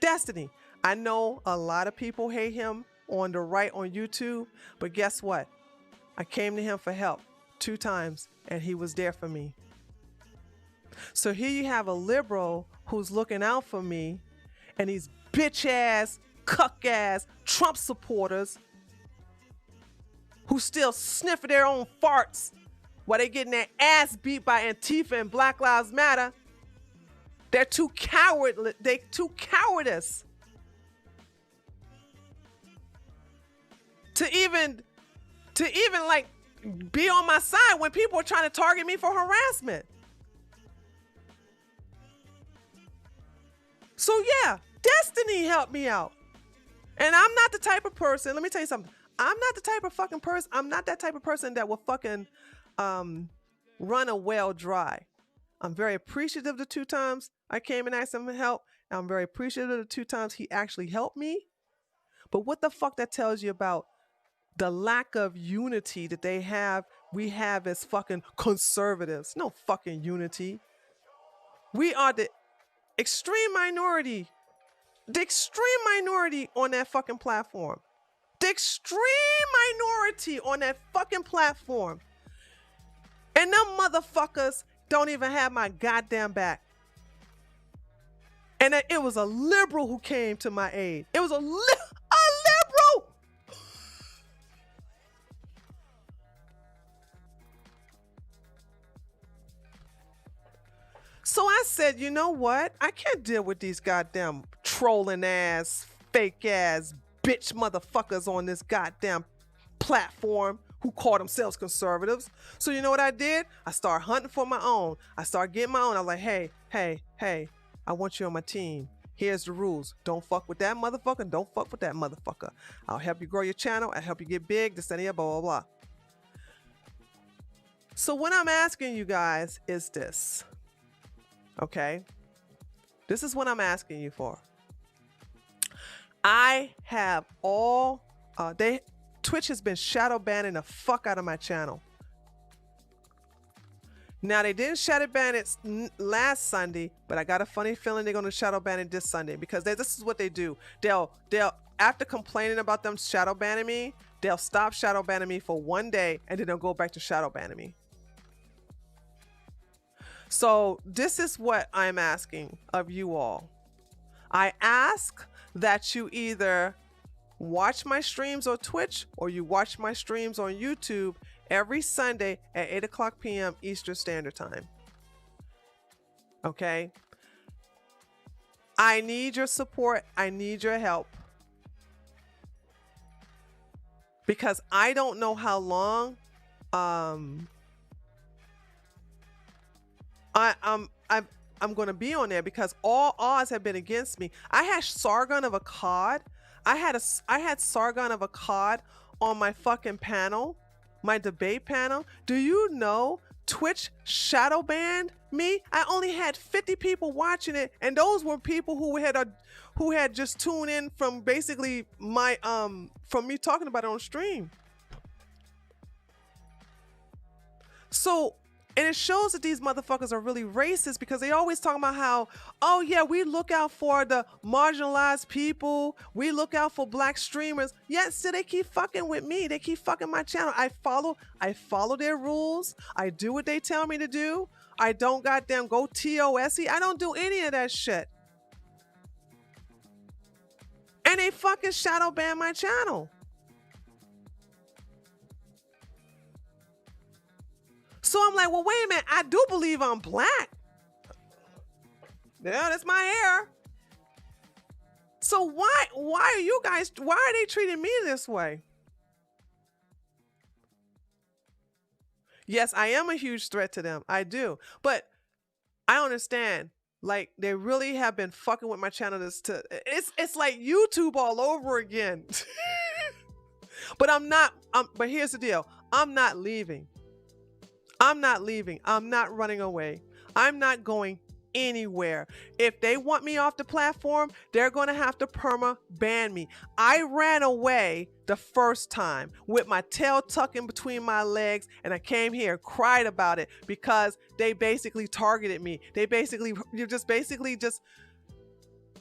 Destiny. I know a lot of people hate him on the right on YouTube, but guess what? I came to him for help 2 times, and he was there for me. So here you have a liberal who's looking out for me, and these bitch-ass, cuck-ass Trump supporters who still sniffing their own farts while they getting their ass beat by Antifa and Black Lives Matter. They're too cowardly. They too cowardice to even like be on my side when people are trying to target me for harassment. So yeah, Destiny helped me out. And I'm not the type of person, let me tell you something. I'm not the type of fucking person, I'm not that type of person that will fucking run a well dry. I'm very appreciative the 2 times I came and asked him for help. And I'm very appreciative of the 2 times he actually helped me. But what the fuck that tells you about the lack of unity that we have as fucking conservatives? No fucking unity. We are the extreme minority. The extreme minority on that fucking platform. The extreme minority on that fucking platform. And them motherfuckers don't even have my goddamn back. And it was a liberal who came to my aid. It was a liberal. So I said, you know what? I can't deal with these goddamn trolling ass, fake ass, bitch motherfuckers on this goddamn platform who call themselves conservatives. So you know what I did? I started hunting for my own. I started getting my own. I was like, hey, I want you on my team. Here's the rules. Don't fuck with that motherfucker. Don't fuck with that motherfucker. I'll help you grow your channel. I'll help you get big, this and that, blah, blah, blah. So what I'm asking you guys is this. Okay? This is what I'm asking you for. I have all, Twitch has been shadow banning the fuck out of my channel. Now, they didn't shadow ban it last Sunday, but I got a funny feeling they're going to shadow ban it this Sunday because this is what they do. They'll after complaining about them shadow banning me, they'll stop shadow banning me for 1 day and then they'll go back to shadow banning me. So this is what I'm asking of you all. I ask that you either watch my streams on Twitch or you watch my streams on YouTube every Sunday at 8:00 p.m. Eastern Standard Time. Okay? I need your support. I need your help. Because I don't know how long Um, I'm going to be on there because all odds have been against me. I had Sargon of Akkad. I had Sargon of Akkad on my fucking panel, my debate panel. Do you know Twitch shadow banned me? I only had 50 people watching it, and those were people who had just tuned in from basically my from me talking about it on stream. So, and it shows that these motherfuckers are really racist because they always talking about how, oh yeah, we look out for the marginalized people. We look out for black streamers. Yet still they keep fucking with me. They keep fucking my channel. I follow their rules. I do what they tell me to do. I don't goddamn go TOSE. I don't do any of that shit. And they fucking shadow ban my channel. So I'm like, well, wait a minute. I do believe I'm black. Yeah, that's my hair. So why are they treating me this way? Yes, I am a huge threat to them. I do. But I understand. Like, they really have been fucking with my channel. It's like YouTube all over again. But but here's the deal. I'm not leaving. I'm not leaving. I'm not running away. I'm not going anywhere. If they want me off the platform, they're going to have to perma ban me. I ran away the first time with my tail tucked in between my legs, and I came here and cried about it because they basically targeted me. They basically just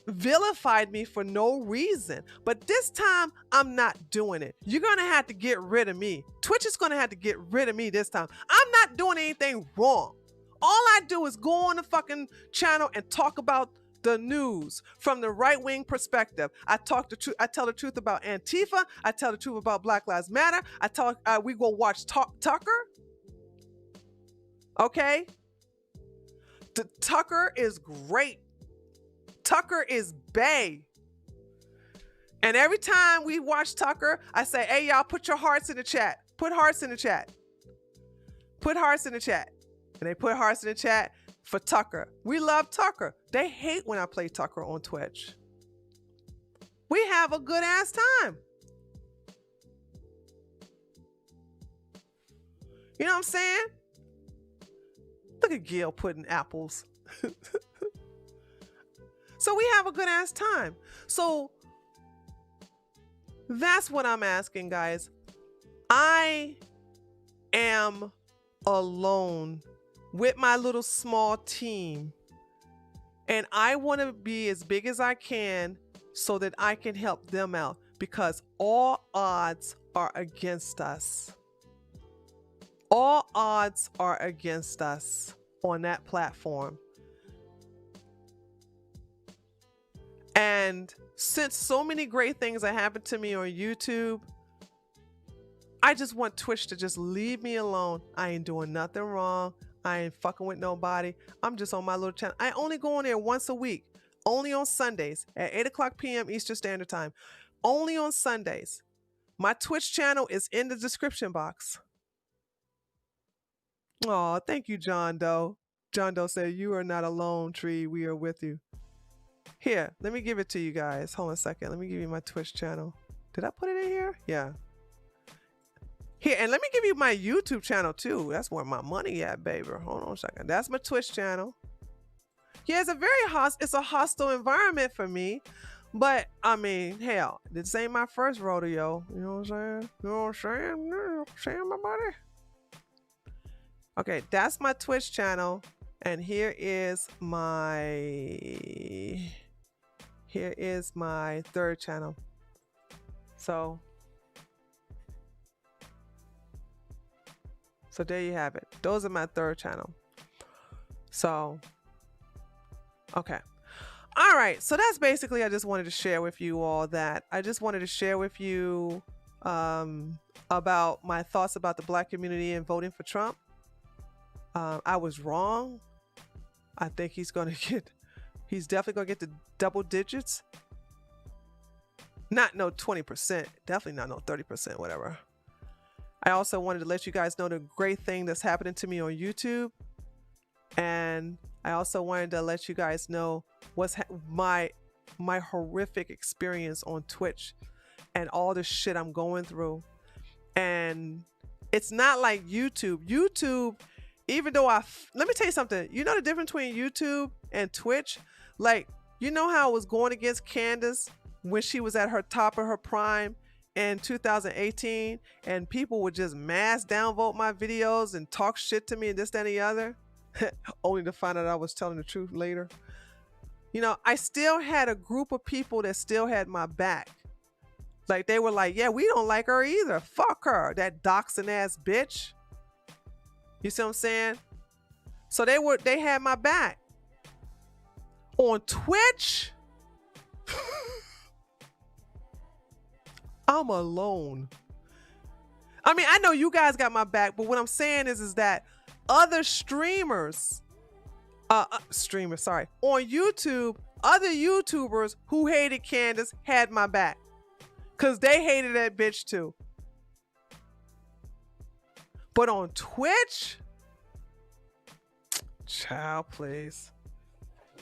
vilified me for no reason. But this time, I'm not doing it. You're going to have to get rid of me. Twitch is going to have to get rid of me this time. I'm not doing anything wrong. All I do is go on the fucking channel and talk about the news from the right-wing perspective. I tell the truth about Antifa. I tell the truth about Black Lives Matter. We go watch Tucker. Okay? Tucker is great. Tucker is bae. And every time we watch Tucker, I say, hey, y'all, put your hearts in the chat. Put hearts in the chat. Put hearts in the chat. And they put hearts in the chat for Tucker. We love Tucker. They hate when I play Tucker on Twitch. We have a good ass time. You know what I'm saying? Look at Gail putting apples. So we have a good ass time. So that's what I'm asking, guys. I am alone with my little small team, and I want to be as big as I can so that I can help them out, because all odds are against us. All odds are against us on that platform. And since so many great things have happened to me on YouTube, I just want Twitch to just leave me alone. I ain't doing nothing wrong. I ain't fucking with nobody. I'm just on my little channel. I only go on there once a week, only on Sundays at 8:00 p.m. Eastern Standard Time. Only on Sundays. My Twitch channel is in the description box. Oh, thank you, John Doe. John Doe said, you are not alone, Tree. We are with you. Here, let me give it to you guys. Hold on a second. Let me give you my Twitch channel. Did I put it in here? Yeah. Here, and let me give you my YouTube channel too. That's where my money at, baby. Hold on a second. That's my Twitch channel. Yeah, it's a hostile environment for me. But I mean, hell, this ain't my first rodeo. You know what I'm saying? You know what I'm saying? You know what I'm saying, my buddy? Okay, that's my Twitch channel. And here is my third channel. So there you have it. Those are my third channel. So, okay. All right. So that's basically, I just wanted to share with you all that. I just wanted to share with you about my thoughts about the Black community and voting for Trump. I was wrong. I think he's definitely going to get the double digits. Not no 20%. Definitely not no 30%, whatever. I also wanted to let you guys know the great thing that's happening to me on YouTube. And I also wanted to let you guys know what's my horrific experience on Twitch and all the shit I'm going through. And it's not like YouTube. YouTube, even though let me tell you something. You know the difference between YouTube and Twitch? Like, you know how I was going against Candace when she was at her top of her prime in 2018, and people would just mass downvote my videos and talk shit to me and this, that, and the other, only to find out I was telling the truth later. You know, I still had a group of people that still had my back. Like, they were like, yeah, we don't like her either. Fuck her, that doxing ass bitch. You see what I'm saying? So they had my back. On Twitch, I'm alone. I mean, I know you guys got my back, but what I'm saying is that other streamers, on YouTube, other YouTubers who hated Candace had my back. Because they hated that bitch too. But on Twitch, child, please.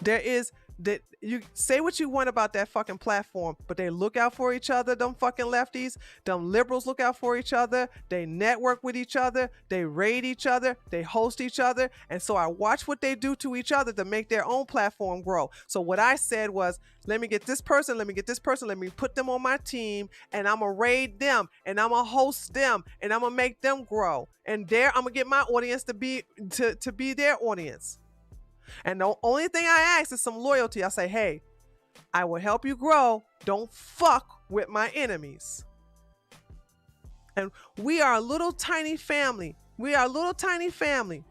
There is that, you say what you want about that fucking platform, but they look out for each other, them fucking lefties. Them liberals look out for each other. They network with each other. They raid each other. They host each other. And so I watch what they do to each other to make their own platform grow. So what I said was, let me get this person, let me get this person, let me put them on my team, and I'm gonna raid them, and I'm gonna host them, and I'm gonna make them grow. And there, I'm gonna get my audience to be their audience. And the only thing I ask is some loyalty. I say, hey, I will help you grow. Don't fuck with my enemies. And we are a little tiny family. We are a little tiny family.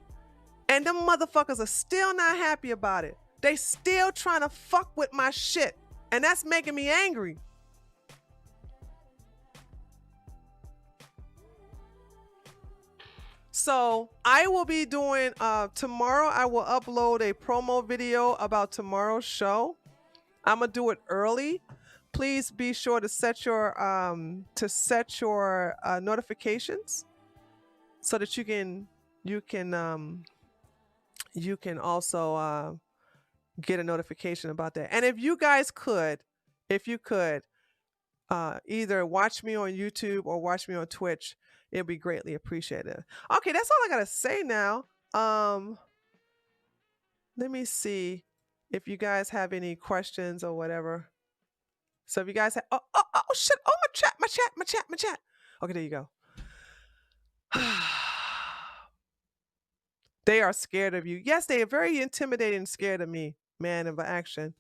And them motherfuckers are still not happy about it. They still trying to fuck with my shit. And that's making me angry. So I will be doing, tomorrow I will upload a promo video about tomorrow's show. I'm gonna do it early. Please be sure to set your notifications so that you can also get a notification about that. And if you guys could, either watch me on YouTube or watch me on Twitch, it'd be greatly appreciated. Okay, that's all I gotta say now. Let me see if you guys have any questions or whatever. So if you guys have, oh shit, oh, my chat. Okay, there you go. They are scared of you. Yes, they are very intimidated and scared of me, man of action.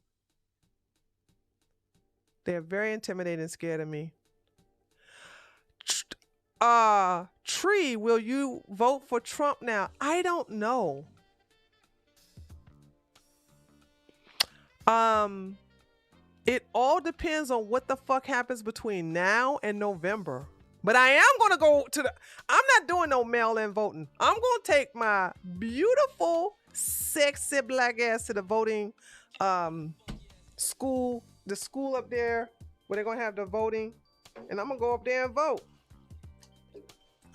They are very intimidated and scared of me. Tree, will you vote for Trump now? I don't know. It all depends on what the fuck happens between now and November. But I am gonna go to I'm not doing no mail-in voting. I'm gonna take my beautiful, sexy black ass to the voting school, the school up there where they're gonna have the voting, and I'm gonna go up there and vote.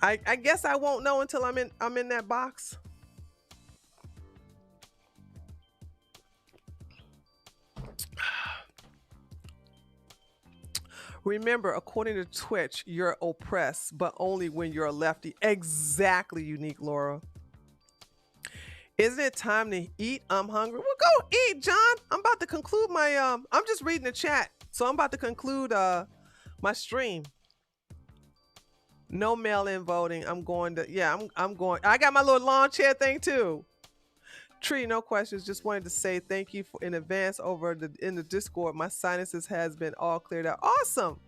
I guess I won't know until I'm in that box. Remember, according to Twitch, you're oppressed, but only when you're a lefty. Exactly, Unique Laura. Isn't it time to eat? I'm hungry. Well, go eat, John. I'm about to conclude my I'm just reading the chat, so I'm about to conclude my stream. No mail-in voting. I'm going to, yeah, I'm going. I got my little lawn chair thing too. Tree, no questions. Just wanted to say thank you in advance in the Discord. My sinuses has been all cleared out. Awesome.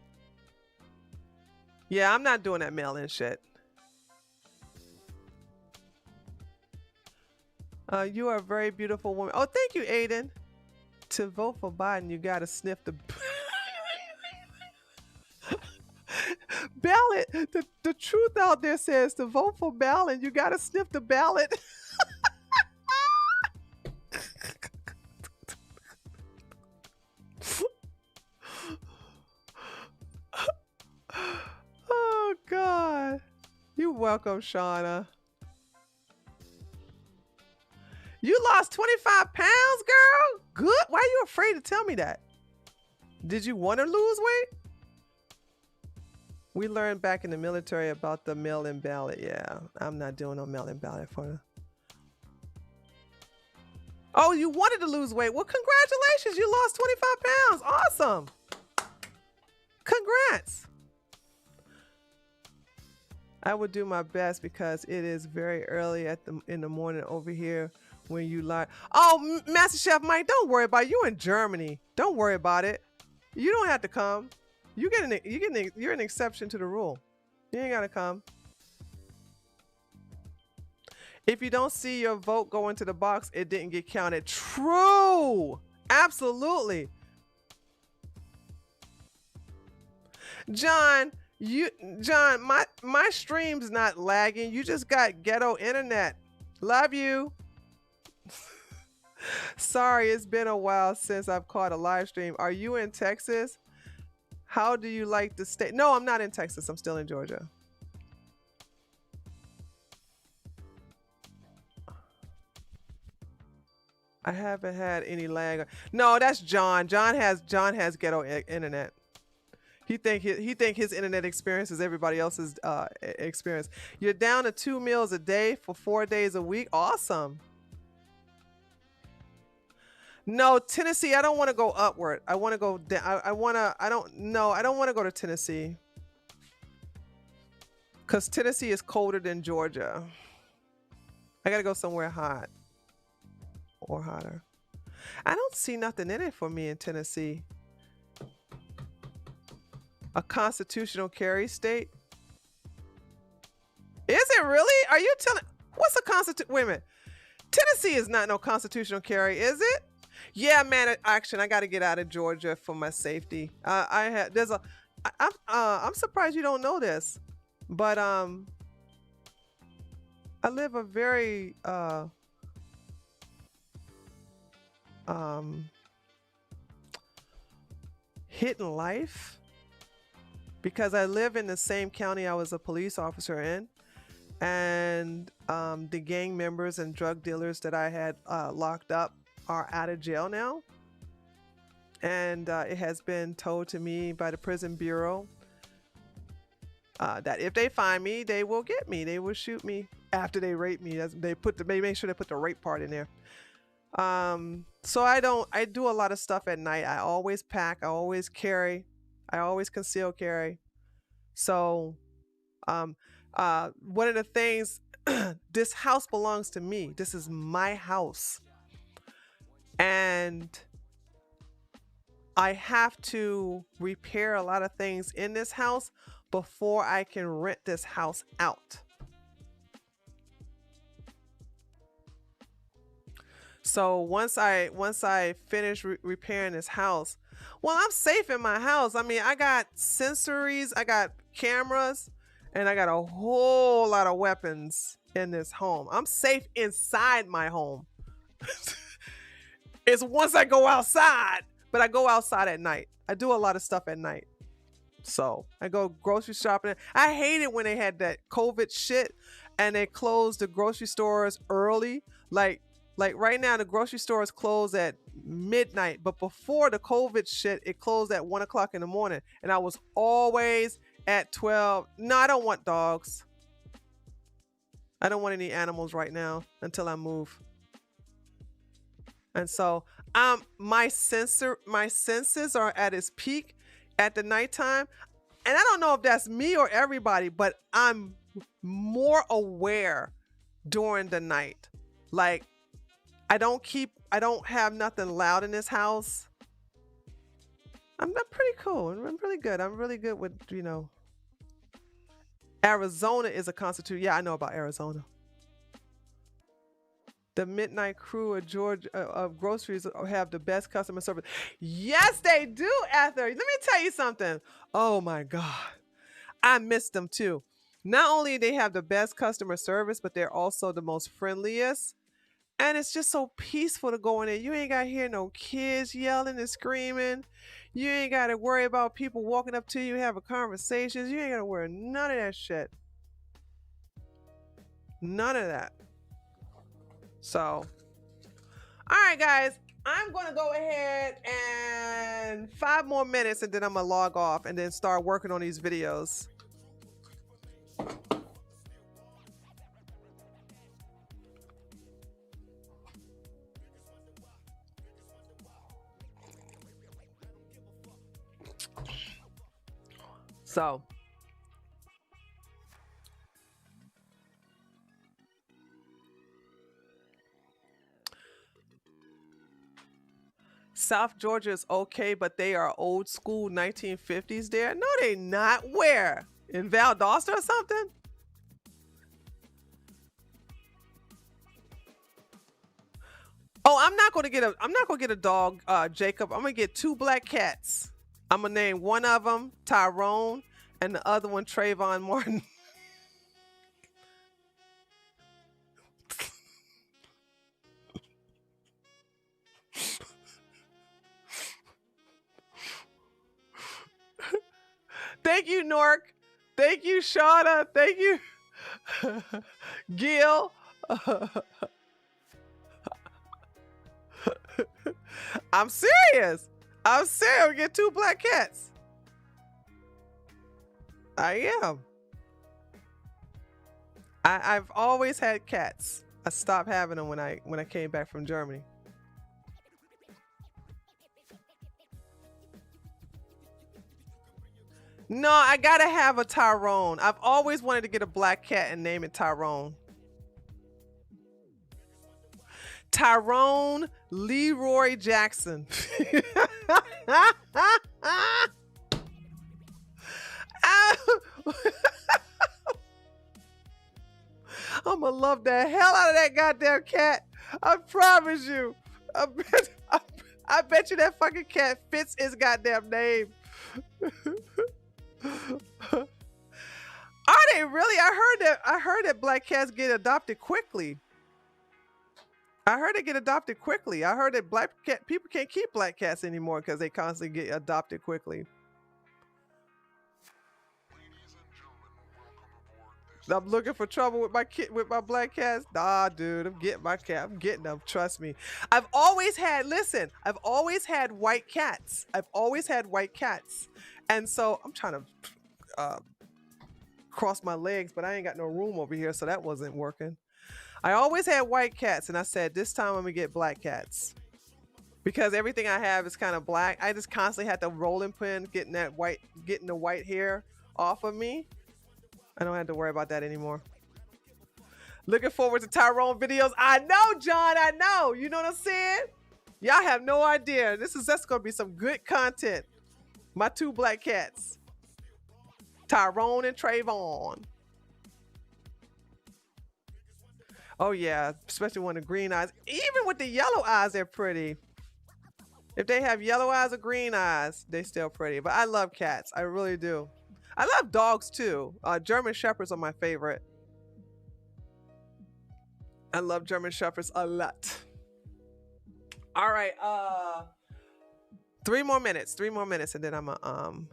Yeah, I'm not doing that mail-in shit. You are a very beautiful woman. Oh, thank you, Aiden. To vote for Biden, you gotta sniff the ballot. The truth out there says to vote for ballot, you gotta sniff the ballot. Oh God, you welcome, Shauna. You lost 25 pounds, girl? Good. Why are you afraid to tell me that? Did you want to lose weight? We learned back in the military about the mail-in ballot. Yeah, I'm not doing no mail-in ballot for you. Oh, you wanted to lose weight. Well, congratulations. You lost 25 pounds. Awesome. Congrats. I would do my best because it is very early in the morning over here when you lie. Oh, Master Chef Mike, don't worry about it. You in Germany. Don't worry about it. You don't have to come. You're an exception to the rule. You ain't gotta come. If you don't see your vote go into the box, it didn't get counted. True. Absolutely. John, my stream's not lagging. You just got ghetto internet. Love you. Sorry, it's been a while since I've caught a live stream. Are you in Texas? How do you like the state? No, I'm not in Texas. I'm still in Georgia. I haven't had any lag. No, that's John. John has ghetto internet. He think his internet experience is everybody else's experience. You're down to 2 meals a day for 4 days a week. Awesome. No, Tennessee, I don't want to go upward. I want to go down. I don't want to go to Tennessee. Because Tennessee is colder than Georgia. I got to go somewhere hot. Or hotter. I don't see nothing in it for me in Tennessee. A constitutional carry state? Is it really? Are you telling? What's a constitution? Wait a minute. Tennessee is not no constitutional carry, is it? Yeah, man. Action. I got to get out of Georgia for my safety. I'm surprised you don't know this, but I live a very hidden life because I live in the same county I was a police officer in, and the gang members and drug dealers that I had locked up are out of jail now, and it has been told to me by the prison bureau that if they find me, they will get me. They will shoot me after they rape me. They make sure they put the rape part in there. So I do a lot of stuff at night. I always pack, I always carry, I always conceal carry. So, one of the things, this house belongs to me. This is my house. And I have to repair a lot of things in this house before I can rent this house out. So once I finish repairing this house, well, I'm safe in my house. I mean, I got sensories, I got cameras, and I got a whole lot of weapons in this home. I'm safe inside my home. It's once I go outside, but I go outside at night. I do a lot of stuff at night. So I go grocery shopping. I hate it when they had that COVID shit and they closed the grocery stores early. Like right now, the grocery stores close at midnight, but before the COVID shit, it closed at 1 o'clock in the morning. And I was always at 12. No, I don't want dogs. I don't want any animals right now until I move. And so my senses are at its peak at the nighttime. And I don't know if that's me or everybody, but I'm more aware during the night. Like, I don't have nothing loud in this house. I'm pretty cool. I'm really good. I'm really good with, Arizona is a constitution. Yeah, I know about Arizona. The midnight crew of Georgia of groceries have the best customer service. Yes, they do, Ether. Let me tell you something. Oh my God. I miss them too. Not only they have the best customer service, but they're also the most friendliest. And it's just so peaceful to go in there. You ain't got to hear no kids yelling and screaming. You ain't got to worry about people walking up to you having conversations. You ain't got to worry none of that shit. None of that. So, all right, guys, I'm going to go ahead and 5 more minutes and then I'm going to log off and then start working on these videos. So, South Georgia is okay, but they are old school 1950s there. No, they not. Where? In Valdosta or something? Oh, I'm not gonna get a dog, Jacob. I'm gonna get 2 black cats. I'm gonna name one of them Tyrone and the other one Trayvon Martin. Thank you, Nork. Thank you, Shauna. Thank you, Gil. I'm serious. I'm serious. We get 2 black cats. I am. I've always had cats. I stopped having them when I came back from Germany. No, I gotta have a Tyrone. I've always wanted to get a black cat and name it Tyrone. Tyrone Leroy Jackson. I'm gonna love the hell out of that goddamn cat. I promise you. I bet you that fucking cat fits his goddamn name. Are they really? I heard that black cats get adopted quickly. I heard they get adopted quickly. I heard that black cat people can't keep black cats anymore because they constantly get adopted quickly. I'm looking for trouble with my black cats. Nah, dude, I'm getting my cat. I'm getting them. Trust me. I've always had white cats. I've always had white cats, and so I'm trying to cross my legs, but I ain't got no room over here, so that wasn't working. I always had white cats, and I said this time I'm gonna get black cats because everything I have is kind of black. I just constantly had the rolling pin getting the white hair off of me. I don't have to worry about that anymore. Looking forward to Tyrone videos. I know, John. I know. You know what I'm saying? Y'all have no idea. That's gonna be some good content. My 2 black cats, Tyrone and Trayvon. Oh yeah, especially when the green eyes. Even with the yellow eyes, they're pretty. If they have yellow eyes or green eyes, they still pretty. But I love cats. I really do. I love dogs too. German Shepherds are my favorite. I love German Shepherds a lot. All right, 3 more minutes. 3 more minutes, and then I'm gonna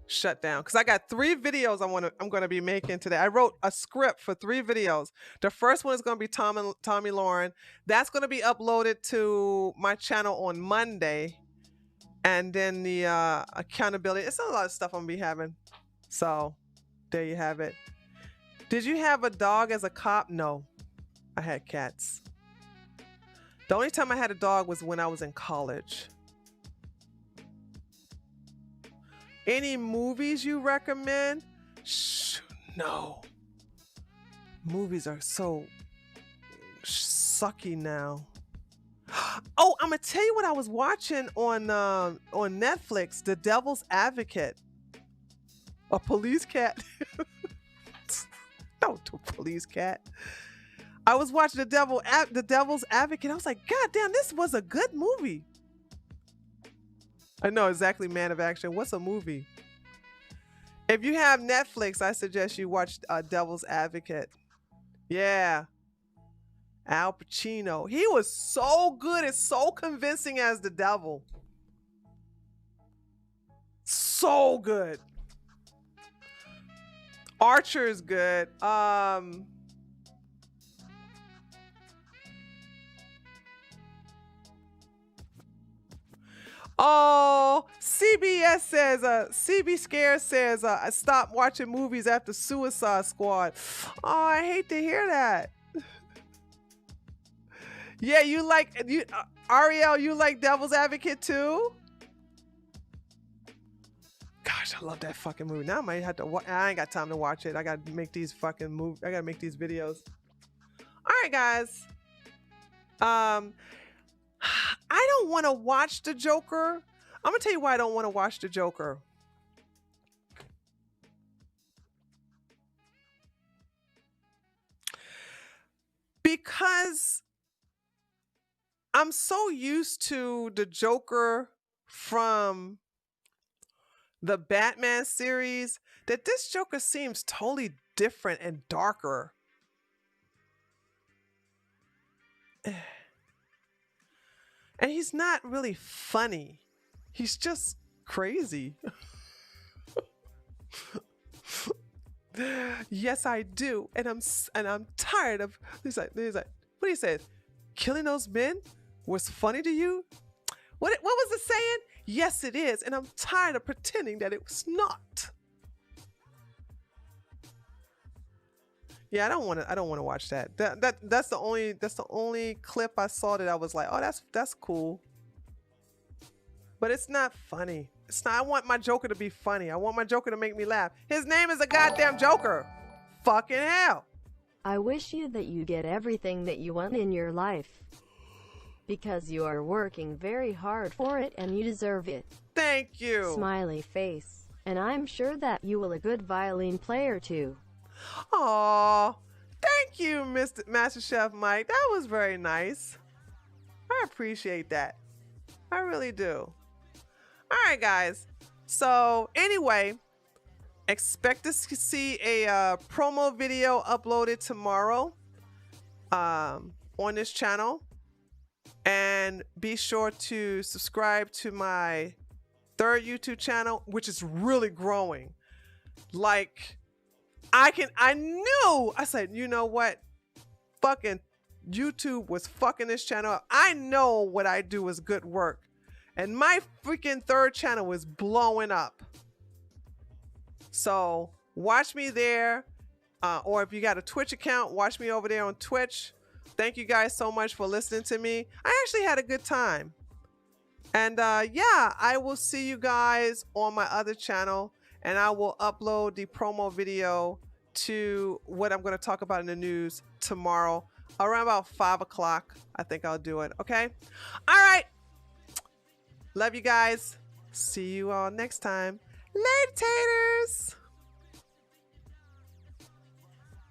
shut down because I got 3 videos I'm gonna be making today. I wrote a script for 3 videos. The first one is gonna be Tommy Lauren. That's gonna be uploaded to my channel on Monday. And then the accountability. It's a lot of stuff I'm gonna be having. So there you have it. Did you have a dog as a cop? No, I had cats. The only time I had a dog was when I was in college. Any movies you recommend? No. Movies are so sucky now. Oh, I'm gonna tell you what I was watching on Netflix. The Devil's Advocate. A police cat. No, a police cat. I was watching the Devil's Advocate. I was like, God damn, this was a good movie. I know exactly, man of action. What's a movie? If you have Netflix, I suggest you watch Devil's Advocate. Yeah. Al Pacino. He was so good and so convincing as the devil. So good. Archer is good. Oh, CBS says, CB Scare says, I stopped watching movies after Suicide Squad. Oh, I hate to hear that. Yeah, you like, Ariel, you like Devil's Advocate too? Gosh, I love that fucking movie. Now I might have to watch. I ain't got time to watch it. I gotta make these fucking movies. I gotta make these videos. All right, guys. I don't want to watch the Joker. I'm gonna tell you why I don't want to watch the Joker. Because I'm so used to the Joker from the Batman series that this Joker seems totally different and darker. And he's not really funny. He's just crazy. Yes, I do. And I'm tired of he's like, what do you say? Killing those men was funny to you? What was the saying? Yes, it is. And I'm tired of pretending that it was not. Yeah, I don't want to watch that. That's the only clip I saw that I was like, oh, that's cool. But it's not funny. It's not. I want my Joker to be funny. I want my Joker to make me laugh. His name is a goddamn Joker. Fucking hell. I wish you that you get everything that you want in your life. Because you are working very hard for it and you deserve it. Thank you. Smiley face. And I'm sure that you will a good violin player too. Aw, thank you, Master Chef Mike. That was very nice. I appreciate that. I really do. All right, guys. So anyway, expect to see a promo video uploaded tomorrow on this channel. And be sure to subscribe to my third YouTube channel, which is really growing. Like, I said, you know what? Fucking YouTube was fucking this channel up. I know what I do is good work. And my freaking third channel was blowing up. So watch me there. Or if you got a Twitch account, watch me over there on Twitch. Thank you guys so much for listening to me. I actually had a good time. And yeah, I will see you guys on my other channel. And I will upload the promo video to what I'm going to talk about in the news tomorrow around about 5 o'clock. I think I'll do it. Okay. All right. Love you guys. See you all next time. Later, taters.